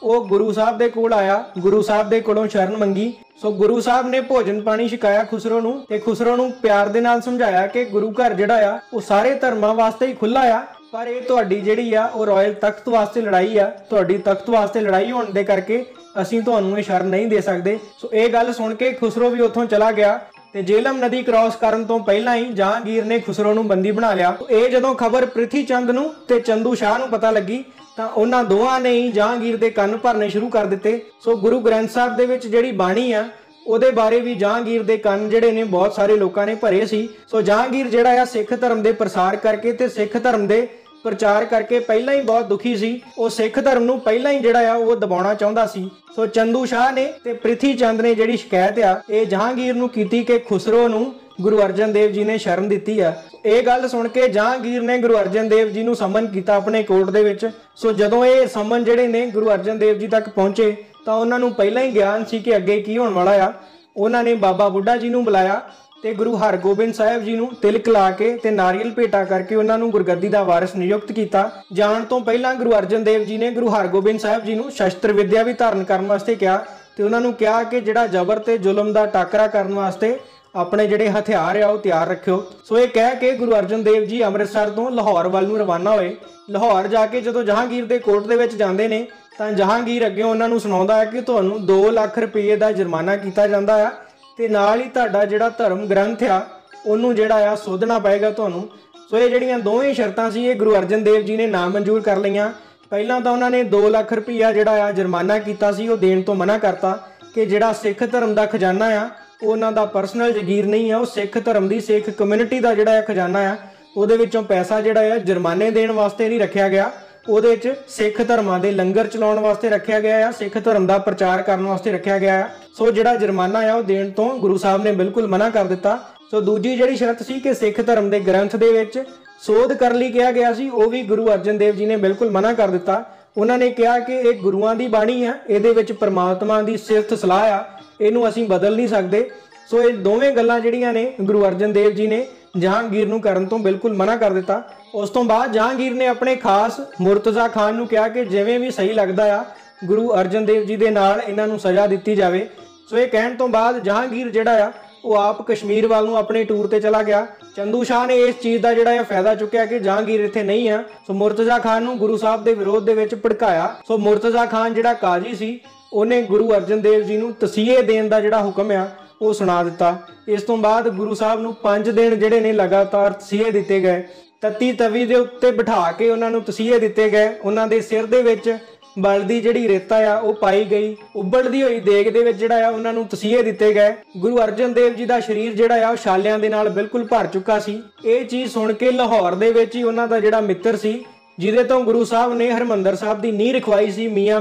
ਉਹ ਗੁਰੂ ਸਾਹਿਬ ਦੇ ਕੋਲ ਆਇਆ, ਗੁਰੂ ਸਾਹਿਬ ਦੇ ਕੋਲੋਂ ਸ਼ਰਨ ਮੰਗੀ। ਸੋ ਗੁਰੂ ਸਾਹਿਬ ਨੇ ਭੋਜਨ ਪਾਣੀ ਛਕਾਇਆ ਖੁਸਰੋ ਨੂੰ ਤੇ ਖੁਸਰੋ ਨੂੰ ਪਿਆਰ ਦੇ ਨਾਲ ਸਮਝਾਇਆ ਕਿ ਗੁਰੂ ਘਰ ਜਿਹੜਾ ਆ ਉਹ ਸਾਰੇ ਧਰਮਾਂ ਵਾਸਤੇ ਹੀ ਖੁੱਲਾ ਆ, ਪਰ ਇਹ ਤੁਹਾਡੀ ਜਿਹੜੀ ਆ ਉਹ ਰਾਇਲ ਤਖਤ ਵਾਸਤੇ ਲੜਾਈ ਆ। ਤੁਹਾਡੀ ਤਖਤ ਵਾਸਤੇ ਲੜਾਈ ਹੋਣ ਦੇ ਕਰਕੇ ਅਸੀਂ ਤੁਹਾਨੂੰ ਇਹ ਸ਼ਰਨ ਨਹੀਂ ਦੇ ਸਕਦੇ। ਸੋ ਇਹ ਗੱਲ ਸੁਣ ਕੇ ਖੁਸਰੋ ਵੀ ਉੱਥੋਂ ਚਲਾ ਗਿਆ ਤੇ ਜੇਹਲਮ ਨਦੀ ਕ੍ਰਾਸ ਕਰਨ ਤੋਂ ਪਹਿਲਾਂ ਹੀ ਜਹਾਂਗੀਰ ਨੇ ਖੁਸਰੋ ਨੂੰ ਬੰਦੀ ਬਣਾ ਲਿਆ। ਇਹ ਜਦੋਂ ਖਬਰ ਪ੍ਰਿਥੀ ਚੰਦ ਨੂੰ ਤੇ ਚੰਦੂ ਸ਼ਾਹ ਨੂੰ ਪਤਾ ਲੱਗੀ ਤਾਂ ਉਹਨਾਂ ਦੋਵਾਂ ਨੇ ਹੀ ਜਹਾਂਗੀਰ ਦੇ ਕੰਨ ਭਰਨੇ ਸ਼ੁਰੂ ਕਰ ਦਿੱਤੇ। ਸੋ ਗੁਰੂ ਗ੍ਰੰਥ ਸਾਹਿਬ ਦੇ ਵਿੱਚ ਜਿਹੜੀ ਬਾਣੀ ਆ ਉਹਦੇ ਬਾਰੇ ਵੀ ਜਹਾਂਗੀਰ ਦੇ ਕੰਨ ਜਿਹੜੇ ਨੇ ਬਹੁਤ ਸਾਰੇ ਲੋਕਾਂ ਨੇ ਭਰੇ ਸੀ। ਸੋ ਜਹਾਂਗੀਰ ਜਿਹੜਾ ਆ ਸਿੱਖ ਧਰਮ ਦੇ ਪ੍ਰਸਾਰ ਕਰਕੇ ਤੇ ਸਿੱਖ ਧਰਮ ਦੇ ਪ੍ਰਚਾਰ ਕਰਕੇ ਪਹਿਲਾਂ ਹੀ ਬਹੁਤ ਦੁਖੀ ਸੀ। ਉਹ ਸਿੱਖ ਧਰਮ ਨੂੰ ਪਹਿਲਾਂ ਹੀ ਜਿਹੜਾ ਆ ਉਹ ਦਬਾਉਣਾ ਚਾਹੁੰਦਾ ਸੀ। ਸੋ ਚੰਦੂ ਸ਼ਾਹ ਨੇ ਤੇ ਪ੍ਰਿਥੀ ਚੰਦ ਨੇ ਜਿਹੜੀ ਸ਼ਿਕਾਇਤ ਆ ਇਹ ਜਹਾਂਗੀਰ ਨੂੰ ਕੀਤੀ ਕਿ ਖੁਸਰੋ ਨੂੰ ਗੁਰੂ ਅਰਜਨ ਦੇਵ ਜੀ ਨੇ ਸ਼ਰਨ ਦਿੱਤੀ ਆ। ਇਹ ਗੱਲ ਸੁਣ ਕੇ ਜਹਾਂਗੀਰ ਨੇ ਗੁਰੂ ਅਰਜਨ ਦੇਵ ਜੀ ਨੂੰ ਸਮਨ ਕੀਤਾ ਆਪਣੇ ਕੋਰਟ ਦੇ ਵਿੱਚ। ਸੋ ਜਦੋਂ ਇਹ ਸਮਨ ਜਿਹੜੇ ਨੇ ਗੁਰੂ ਅਰਜਨ ਦੇਵ ਜੀ ਤੱਕ ਪਹੁੰਚੇ ਤਾਂ ਉਹਨਾਂ ਨੂੰ ਪਹਿਲਾਂ ਹੀ ਗਿਆਨ ਸੀ ਕਿ ਅੱਗੇ ਕੀ ਹੋਣ ਵਾਲਾ ਆ। ਉਹਨਾਂ ਨੇ ਬਾਬਾ ਬੁੱਢਾ ਜੀ ਨੂੰ ਬੁਲਾਇਆ ਤੇ ਗੁਰੂ ਹਰਗੋਬਿੰਦ ਸਾਹਿਬ ਜੀ ਨੂੰ ਤਿਲਕ ਲਾ ਕੇ ਤੇ ਨਾਰੀਅਲ ਭੇਟਾ ਕਰਕੇ ਉਹਨਾਂ ਨੂੰ ਗੁਰਗੱਦੀ ਦਾ ਵਾਰਿਸ ਨਿਯੁਕਤ ਕੀਤਾ। ਜਾਣ ਤੋਂ ਪਹਿਲਾਂ ਗੁਰੂ ਅਰਜਨ ਦੇਵ ਜੀ ਨੇ ਗੁਰੂ ਹਰਗੋਬਿੰਦ ਸਾਹਿਬ ਜੀ ਨੂੰ ਸ਼ਸਤਰ ਵਿਦਿਆ ਵੀ ਧਾਰਨ ਕਰਨ ਵਾਸਤੇ ਕਿਹਾ ਤੇ ਉਹਨਾਂ ਨੂੰ ਕਿਹਾ ਕਿ ਜਿਹੜਾ ਜ਼ਬਰ ਤੇ ਜ਼ੁਲਮ ਦਾ ਟਾਕਰਾ ਕਰਨ ਵਾਸਤੇ ਆਪਣੇ ਜਿਹੜੇ ਹਥਿਆਰ ਆ ਉਹ ਤਿਆਰ ਰੱਖਿਓ। ਸੋ ਇਹ ਕਹਿ ਕੇ ਗੁਰੂ ਅਰਜਨ ਦੇਵ ਜੀ ਅੰਮ੍ਰਿਤਸਰ ਤੋਂ ਲਾਹੌਰ ਵੱਲ ਨੂੰ ਰਵਾਨਾ ਹੋਏ। ਲਾਹੌਰ ਜਾ ਕੇ ਜਦੋਂ ਜਹਾਂਗੀਰ ਦੇ ਕੋਰਟ ਦੇ ਵਿੱਚ ਜਾਂਦੇ ਨੇ ਤਾਂ ਜਹਾਂਗੀਰ ਅੱਗੇ ਉਹਨਾਂ ਨੂੰ ਸੁਣਾਉਂਦਾ ਹੈ ਕਿ ਤੁਹਾਨੂੰ 2 ਲੱਖ ਰੁਪਏ ਦਾ ਜੁਰਮਾਨਾ ਕੀਤਾ ਜਾਂਦਾ ਆ ਤੇ ਨਾਲ ਹੀ ਤੁਹਾਡਾ ਜਿਹੜਾ ਧਰਮ ਗ੍ਰੰਥ ਆ ਉਹਨੂੰ ਜਿਹੜਾ ਆ ਸੋਧਣਾ ਪਏਗਾ ਤੁਹਾਨੂੰ। ਸੋ ਇਹ ਜਿਹੜੀਆਂ ਦੋਵੇਂ ਸ਼ਰਤਾਂ ਸੀ ਇਹ ਗੁਰੂ ਅਰਜਨ ਦੇਵ ਜੀ ਨੇ ਨਾਮਨਜ਼ੂਰ ਕਰ ਲਈਆਂ। ਪਹਿਲਾਂ ਤਾਂ ਉਹਨਾਂ ਨੇ 2 ਲੱਖ ਰੁਪਇਆ ਜਿਹੜਾ ਆ ਜੁਰਮਾਨਾ ਕੀਤਾ ਸੀ ਉਹ ਦੇਣ ਤੋਂ ਮਨਾ ਕਰਤਾ ਕਿ ਜਿਹੜਾ ਸਿੱਖ ਧਰਮ ਦਾ ਖਜ਼ਾਨਾ ਆ ਉਹਨਾਂ ਦਾ ਪਰਸਨਲ ਜਗੀਰ ਨਹੀਂ ਆ, ਉਹ ਸਿੱਖ ਧਰਮ ਦੀ ਸਿੱਖ ਕਮਿਊਨਿਟੀ ਦਾ ਜਿਹੜਾ ਖਜ਼ਾਨਾ ਆ ਉਹਦੇ ਵਿੱਚੋਂ ਪੈਸਾ ਜਿਹੜਾ ਆ ਜੁਰਮਾਨੇ ਦੇਣ ਵਾਸਤੇ ਨਹੀਂ ਰੱਖਿਆ ਗਿਆ, ਉਹਦੇ ਵਿੱਚ ਸਿੱਖ ਧਰਮਾਂ ਦੇ ਲੰਗਰ ਚਲਾਉਣ ਵਾਸਤੇ ਰੱਖਿਆ ਗਿਆ ਆ, ਸਿੱਖ ਧਰਮ ਦਾ ਪ੍ਰਚਾਰ ਕਰਨ ਵਾਸਤੇ ਰੱਖਿਆ ਗਿਆ ਆ। ਸੋ ਜਿਹੜਾ ਜੁਰਮਾਨਾ ਆ ਉਹ ਦੇਣ ਤੋਂ ਗੁਰੂ ਸਾਹਿਬ ਨੇ ਬਿਲਕੁਲ ਮਨਾ ਕਰ ਦਿੱਤਾ। ਸੋ ਦੂਜੀ ਜਿਹੜੀ ਸ਼ਰਤ ਸੀ ਕਿ ਸਿੱਖ ਧਰਮ ਦੇ ਗ੍ਰੰਥ ਦੇ ਵਿੱਚ ਸੋਧ ਕਰਨ ਲਈ ਕਿਹਾ ਗਿਆ ਸੀ ਉਹ ਵੀ ਗੁਰੂ ਅਰਜਨ ਦੇਵ ਜੀ ਨੇ ਬਿਲਕੁਲ ਮਨਾ ਕਰ ਦਿੱਤਾ। ਉਹਨਾਂ ਨੇ ਕਿਹਾ ਕਿ ਇਹ ਗੁਰੂਆਂ ਦੀ ਬਾਣੀ ਆ, ਇਹਦੇ ਵਿੱਚ ਪਰਮਾਤਮਾ ਦੀ ਸਿਫਤ ਸਲਾਹ ਆ, ਇਹਨੂੰ ਅਸੀਂ ਬਦਲ ਨਹੀਂ ਸਕਦੇ। ਸੋ ਇਹ ਦੋਵੇਂ ਗੱਲਾਂ ਜਿਹੜੀਆਂ ਨੇ ਗੁਰੂ ਅਰਜਨ ਦੇਵ ਜੀ ਨੇ ਜਹਾਂਗੀਰ ਨੂੰ ਕਰਨ ਤੋਂ ਬਿਲਕੁਲ ਮਨਾ ਕਰ ਦਿੱਤਾ। ਉਸ ਤੋਂ ਬਾਅਦ ਜਹਾਂਗੀਰ ਨੇ ਆਪਣੇ ਖਾਸ ਮੁਰਤਜ਼ਾ ਖਾਨ ਨੂੰ ਕਿਹਾ ਕਿ ਜਿਵੇਂ ਵੀ ਸਹੀ ਲੱਗਦਾ ਆ ਗੁਰੂ ਅਰਜਨ ਦੇਵ ਜੀ ਦੇ ਨਾਲ ਇਹਨਾਂ ਨੂੰ ਸਜ਼ਾ ਦਿੱਤੀ ਜਾਵੇ। ਸੋ ਇਹ ਕਹਿਣ ਤੋਂ ਬਾਅਦ ਜਹਾਂਗੀਰ ਜਿਹੜਾ ਆ ਉਹ ਆਪ ਕਸ਼ਮੀਰ ਵੱਲ ਨੂੰ ਆਪਣੇ ਟੂਰ ਤੇ ਚਲਾ ਗਿਆ। ਚੰਦੂ ਸ਼ਾਹ ਨੇ ਇਸ ਚੀਜ਼ ਦਾ ਜਿਹੜਾ ਫਾਇਦਾ ਚੁੱਕਿਆ ਕਿ ਜਹਾਂਗੀਰ ਇੱਥੇ ਨਹੀਂ ਆ, ਸੋ ਮੁਰਤਜ਼ਾ ਖਾਨ ਨੂੰ ਗੁਰੂ ਸਾਹਿਬ ਦੇ ਵਿਰੋਧ ਦੇ ਵਿੱਚ ਭੜਕਾਇਆ। ਸੋ ਮੁਰਤਜ਼ਾ ਖਾਨ ਜਿਹੜਾ ਕਾਜ਼ੀ ਸੀ ਉਹਨੇ ਗੁਰੂ ਅਰਜਨ ਦੇਵ ਜੀ ਨੂੰ ਤਸੀਹੇ ਦੇਣ ਦਾ ਜਿਹੜਾ ਹੁਕਮ ਆ ਉਹ ਸੁਣਾ ਦਿੱਤਾ। ਇਸ ਤੋਂ ਬਾਅਦ ਗੁਰੂ ਸਾਹਿਬ ਨੂੰ 5 ਦਿਨ ਜਿਹੜੇ ਨੇ ਲਗਾਤਾਰ ਤਸੀਹੇ ਦਿੱਤੇ ਗਏ। ਤੱਤੀ ਤਵੀ ਦੇ ਉੱਤੇ ਬਿਠਾ ਕੇ ਉਹਨਾਂ ਨੂੰ ਤਸੀਹੇ ਦਿੱਤੇ ਗਏ। ਉਹਨਾਂ ਦੇ ਸਿਰ ਦੇ ਵਿੱਚ ਬਲਦੀ ਜਿਹੜੀ ਰੇਤਾ ਆ ਉਹ ਪਾਈ ਗਈ। ਉਬਲਦੀ ਹੋਈ ਦੇਗ ਦੇ ਵਿੱਚ ਜਿਹੜਾ ਆ ਉਹਨਾਂ ਨੂੰ ਤਸੀਹੇ ਦਿੱਤੇ ਗਏ। ਗੁਰੂ ਅਰਜਨ ਦੇਵ ਜੀ ਦਾ ਸਰੀਰ ਜਿਹੜਾ ਆ ਉਹ ਛਾਲਿਆਂ ਦੇ ਨਾਲ ਬਿਲਕੁਲ ਭਰ ਚੁੱਕਾ ਸੀ। ਇਹ ਚੀਜ਼ ਸੁਣ ਕੇ ਲਾਹੌਰ ਦੇ ਵਿੱਚ ਹੀ ਉਹਨਾਂ ਦਾ ਜਿਹੜਾ ਮਿੱਤਰ ਸੀ, ਜਿਹਦੇ ਤੋਂ ਗੁਰੂ ਸਾਹਿਬ ਨੇ ਹਰਮੰਦਰ ਸਾਹਿਬ ਦੀ ਨੀਂਹ ਰਖਵਾਈ ਸੀ, ਮੀਆਂ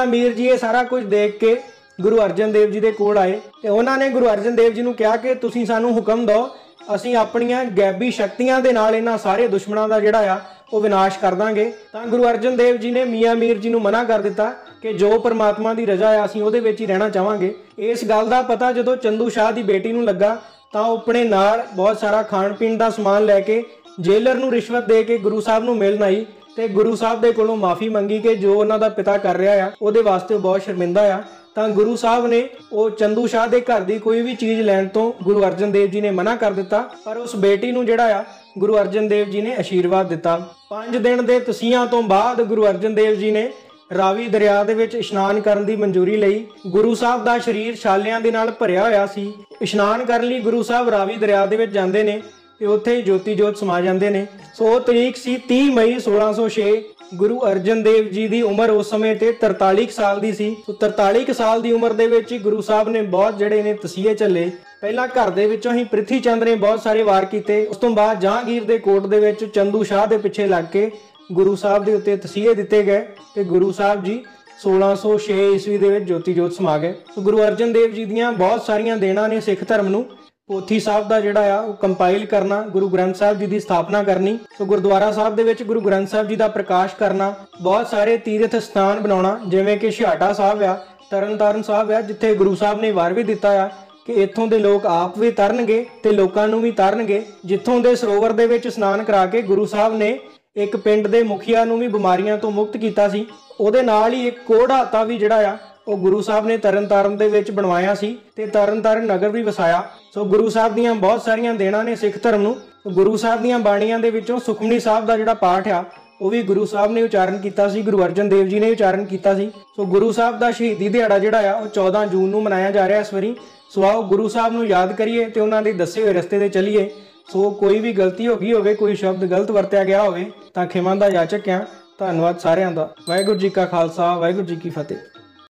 ਮੀਰ ਜੀ ਇਹ ਸਾਰਾ ਕੁਝ ਦੇਖ ਕੇ ਗੁਰੂ ਅਰਜਨ ਦੇਵ ਜੀ ਦੇ ਕੋਲ ਆਏ ਤੇ ਉਹਨਾਂ ਨੇ ਗੁਰੂ ਅਰਜਨ ਦੇਵ ਜੀ ਨੂੰ ਕਿਹਾ ਕਿ ਤੁਸੀਂ ਸਾਨੂੰ ਹੁਕਮ ਦਿਓ, ਅਸੀਂ ਆਪਣੀਆਂ ਗੈਬੀ ਸ਼ਕਤੀਆਂ ਦੇ ਨਾਲ ਇਹਨਾਂ ਸਾਰੇ ਦੁਸ਼ਮਣਾਂ ਦਾ ਜਿਹੜਾ ਆ ਉਹ ਵਿਨਾਸ਼ ਕਰ ਦਾਂਗੇ। ਤਾਂ ਗੁਰੂ ਅਰਜਨ ਦੇਵ ਜੀ ਨੇ ਮੀਆਂ ਮੀਰ ਜੀ ਨੂੰ ਮਨਾ ਕਰ ਦਿੱਤਾ ਕਿ ਜੋ ਪਰਮਾਤਮਾ ਦੀ ਰਜ਼ਾ ਆ ਅਸੀਂ ਉਹਦੇ ਵਿੱਚ ਹੀ ਰਹਿਣਾ ਚਾਹਾਂਗੇ। ਇਸ ਗੱਲ ਦਾ ਪਤਾ ਜਦੋਂ ਚੰਦੂ ਸ਼ਾਹ ਦੀ ਬੇਟੀ ਨੂੰ ਲੱਗਾ ਤਾਂ ਉਹ ਆਪਣੇ ਨਾਲ ਬਹੁਤ ਸਾਰਾ ਖਾਣ ਪੀਣ ਦਾ ਸਮਾਨ ਲੈ ਕੇ ਜੇਲਰ ਨੂੰ ਰਿਸ਼ਵਤ ਦੇ ਕੇ ਗੁਰੂ ਸਾਹਿਬ ਨੂੰ ਮਿਲਣ ਆਈ ਤੇ ਗੁਰੂ ਸਾਹਿਬ ਦੇ ਕੋਲੋਂ ਮਾਫੀ ਮੰਗੀ ਕਿ ਜੋ ਉਹਨਾਂ ਦਾ ਪਿਤਾ ਕਰ ਰਿਹਾ ਆ ਉਹਦੇ ਵਾਸਤੇ ਉਹ ਬਹੁਤ ਸ਼ਰਮਿੰਦਾ ਆ। ਤਾਂ ਗੁਰੂ ਸਾਹਿਬ ਨੇ ਉਹ ਚੰਦੂ ਸ਼ਾਹ ਦੇ ਘਰ ਦੀ ਕੋਈ ਵੀ ਚੀਜ਼ ਲੈਣ ਤੋਂ ਗੁਰੂ ਅਰਜਨ ਦੇਵ ਜੀ ਨੇ ਮਨਾ ਕਰ ਦਿੱਤਾ, ਪਰ ਉਸ ਬੇਟੀ ਨੂੰ ਜਿਹੜਾ ਆ ਗੁਰੂ ਅਰਜਨ ਦੇਵ ਜੀ ਨੇ ਆਸ਼ੀਰਵਾਦ ਦਿੱਤਾ। 5 ਦਿਨ ਦੇ ਤਸੀਹਿਆਂ ਤੋਂ ਬਾਅਦ ਗੁਰੂ ਅਰਜਨ ਦੇਵ ਜੀ ਨੇ ਰਾਵੀ ਦਰਿਆ ਦੇ ਵਿੱਚ ਇਸ਼ਨਾਨ ਕਰਨ ਦੀ ਮਨਜ਼ੂਰੀ ਲਈ। ਗੁਰੂ ਸਾਹਿਬ ਦਾ ਸਰੀਰ ਛਾਲਿਆਂ ਦੇ ਨਾਲ ਭਰਿਆ ਹੋਇਆ ਸੀ। ਇਸ਼ਨਾਨ ਕਰਨ ਲਈ ਗੁਰੂ ਸਾਹਿਬ ਰਾਵੀ ਦਰਿਆ ਦੇ ਵਿੱਚ ਜਾਂਦੇ ਨੇ ਤੇ ਉੱਥੇ ਹੀ ਜੋਤੀ ਜੋਤ ਸਮਾ ਜਾਂਦੇ ਨੇ। ਸੋ ਉਹ ਤਰੀਕ ਸੀ 30 ਮਈ 1606। ਗੁਰੂ ਅਰਜਨ ਦੇਵ ਜੀ ਦੀ ਉਮਰ ਉਸ ਸਮੇਂ ਤੇ 43 ਸਾਲ ਦੀ ਸੀ। ਸੋ 43 ਸਾਲ ਦੀ ਉਮਰ ਦੇ ਵਿੱਚ ਹੀ ਗੁਰੂ ਸਾਹਿਬ ਨੇ ਬਹੁਤ ਜਿਹੜੇ ਨੇ ਤਸੀਹੇ ਝੱਲੇ। ਪਹਿਲਾਂ ਘਰ ਦੇ ਵਿੱਚੋਂ ਹੀ ਪ੍ਰਿਥੀ ਚੰਦ ਨੇ ਬਹੁਤ ਸਾਰੇ ਵਾਰ ਕੀਤੇ। ਉਸ ਤੋਂ ਬਾਅਦ ਜਹਾਂਗੀਰ ਦੇ ਕੋਟ ਦੇ ਵਿੱਚ ਚੰਦੂ ਸ਼ਾਹ ਦੇ ਪਿੱਛੇ ਲੱਗ ਕੇ ਗੁਰੂ ਸਾਹਿਬ ਦੇ ਉੱਤੇ ਤਸੀਹੇ ਦਿੱਤੇ ਗਏ ਤੇ ਗੁਰੂ ਸਾਹਿਬ ਜੀ 1606 ਈਸਵੀ ਦੇ ਵਿੱਚ ਜੋਤੀ ਜੋਤ ਸਮਾ ਗਏ। ਸੋ ਗੁਰੂ ਅਰਜਨ ਦੇਵ ਜੀ ਦੀਆਂ ਬਹੁਤ ਸਾਰੀਆਂ ਦੇਣਾਂ ਨੇ ਸਿੱਖ ਧਰਮ ਨੂੰ। ਪੋਥੀ ਸਾਹਿਬ ਦਾ ਜਿਹੜਾ ਆ ਉਹ ਕੰਪਾਈਲ ਕਰਨਾ, ਗੁਰੂ ਗ੍ਰੰਥ ਸਾਹਿਬ ਜੀ ਦੀ ਸਥਾਪਨਾ ਕਰਨੀ, ਸੋ ਗੁਰਦੁਆਰਾ ਸਾਹਿਬ ਦੇ ਵਿੱਚ ਗੁਰੂ ਗ੍ਰੰਥ ਸਾਹਿਬ ਜੀ ਦਾ ਪ੍ਰਕਾਸ਼ ਕਰਨਾ, ਬਹੁਤ ਸਾਰੇ ਤੀਰਥ ਸਥਾਨ ਬਣਾਉਣਾ, ਜਿਵੇਂ ਕਿ ਛਿਹਾਟਾ ਸਾਹਿਬ ਆ, ਤਰਨਤਾਰਨ ਸਾਹਿਬ ਆ, ਜਿੱਥੇ ਗੁਰੂ ਸਾਹਿਬ ਨੇ ਵਾਰ ਵੀ ਦਿੱਤਾ ਆ ਕਿ ਇੱਥੋਂ ਦੇ ਲੋਕ ਆਪ ਵੀ ਤਰਨਗੇ ਤੇ ਲੋਕਾਂ ਨੂੰ ਵੀ ਤਰਨਗੇ। ਜਿੱਥੋਂ ਦੇ ਸਰੋਵਰ ਦੇ ਵਿੱਚ ਇਸ਼ਨਾਨ ਕਰਾ ਕੇ ਗੁਰੂ ਸਾਹਿਬ ਨੇ ਇੱਕ ਪਿੰਡ ਦੇ ਮੁਖੀਆ ਨੂੰ ਵੀ ਬਿਮਾਰੀਆਂ ਤੋਂ ਮੁਕਤ ਕੀਤਾ ਸੀ। ਉਹਦੇ ਨਾਲ ਹੀ ਇੱਕ ਕੋੜਾਤਾ ਵੀ ਜਿਹੜਾ ਆ ਉਹ ਗੁਰੂ ਸਾਹਿਬ ਨੇ ਤਰਨਤਾਰਨ ਦੇ ਵਿੱਚ ਬਣਵਾਇਆ ਸੀ ਤੇ ਤਰਨਤਾਰਨ ਨਗਰ ਵੀ ਵਸਾਇਆ। ਸੋ ਗੁਰੂ ਸਾਹਿਬ ਦੀਆਂ ਬਹੁਤ ਸਾਰੀਆਂ ਦੇਣਾਂ ਨੇ ਸਿੱਖ ਧਰਮ ਨੂੰ। ਗੁਰੂ ਸਾਹਿਬ ਦੀਆਂ ਬਾਣੀਆਂ ਦੇ ਵਿੱਚੋਂ ਸੁਖਮਨੀ ਸਾਹਿਬ ਦਾ ਜਿਹੜਾ ਪਾਠ ਆ ਉਹ ਵੀ ਗੁਰੂ ਸਾਹਿਬ ਨੇ ਉਚਾਰਨ ਕੀਤਾ ਸੀ, ਗੁਰੂ ਅਰਜਨ ਦੇਵ ਜੀ ਨੇ ਉਚਾਰਨ ਕੀਤਾ ਸੀ। ਸੋ ਗੁਰੂ ਸਾਹਿਬ ਦਾ ਸ਼ਹੀਦੀ ਦਿਹਾੜਾ ਜਿਹੜਾ ਆ ਉਹ 14 ਜੂਨ ਨੂੰ ਮਨਾਇਆ ਜਾ ਰਿਹਾ ਇਸ ਵਾਰੀ। ਸੋ ਆਓ ਗੁਰੂ ਸਾਹਿਬ ਨੂੰ ਯਾਦ ਕਰੀਏ ਤੇ ਉਹਨਾਂ ਦੇ ਦੱਸੇ ਹੋਏ ਰਸਤੇ ਤੇ ਚੱਲੀਏ। ਸੋ ਕੋਈ ਵੀ ਗਲਤੀ ਹੋ ਗਈ ਹੋਵੇ, ਕੋਈ ਸ਼ਬਦ ਗਲਤ ਵਰਤਿਆ ਗਿਆ ਹੋਵੇ ਤਾਂ ਖਿਮਾ ਦਾ ਯਾਚਕ ਆ। ਧੰਨਵਾਦ ਸਾਰਿਆਂ ਦਾ। ਵਾਹਿਗੁਰੂ ਜੀ ਕਾ ਖਾਲਸਾ, ਵਾਹਿਗੁਰੂ ਜੀ ਕੀ ਫਤਿਹ।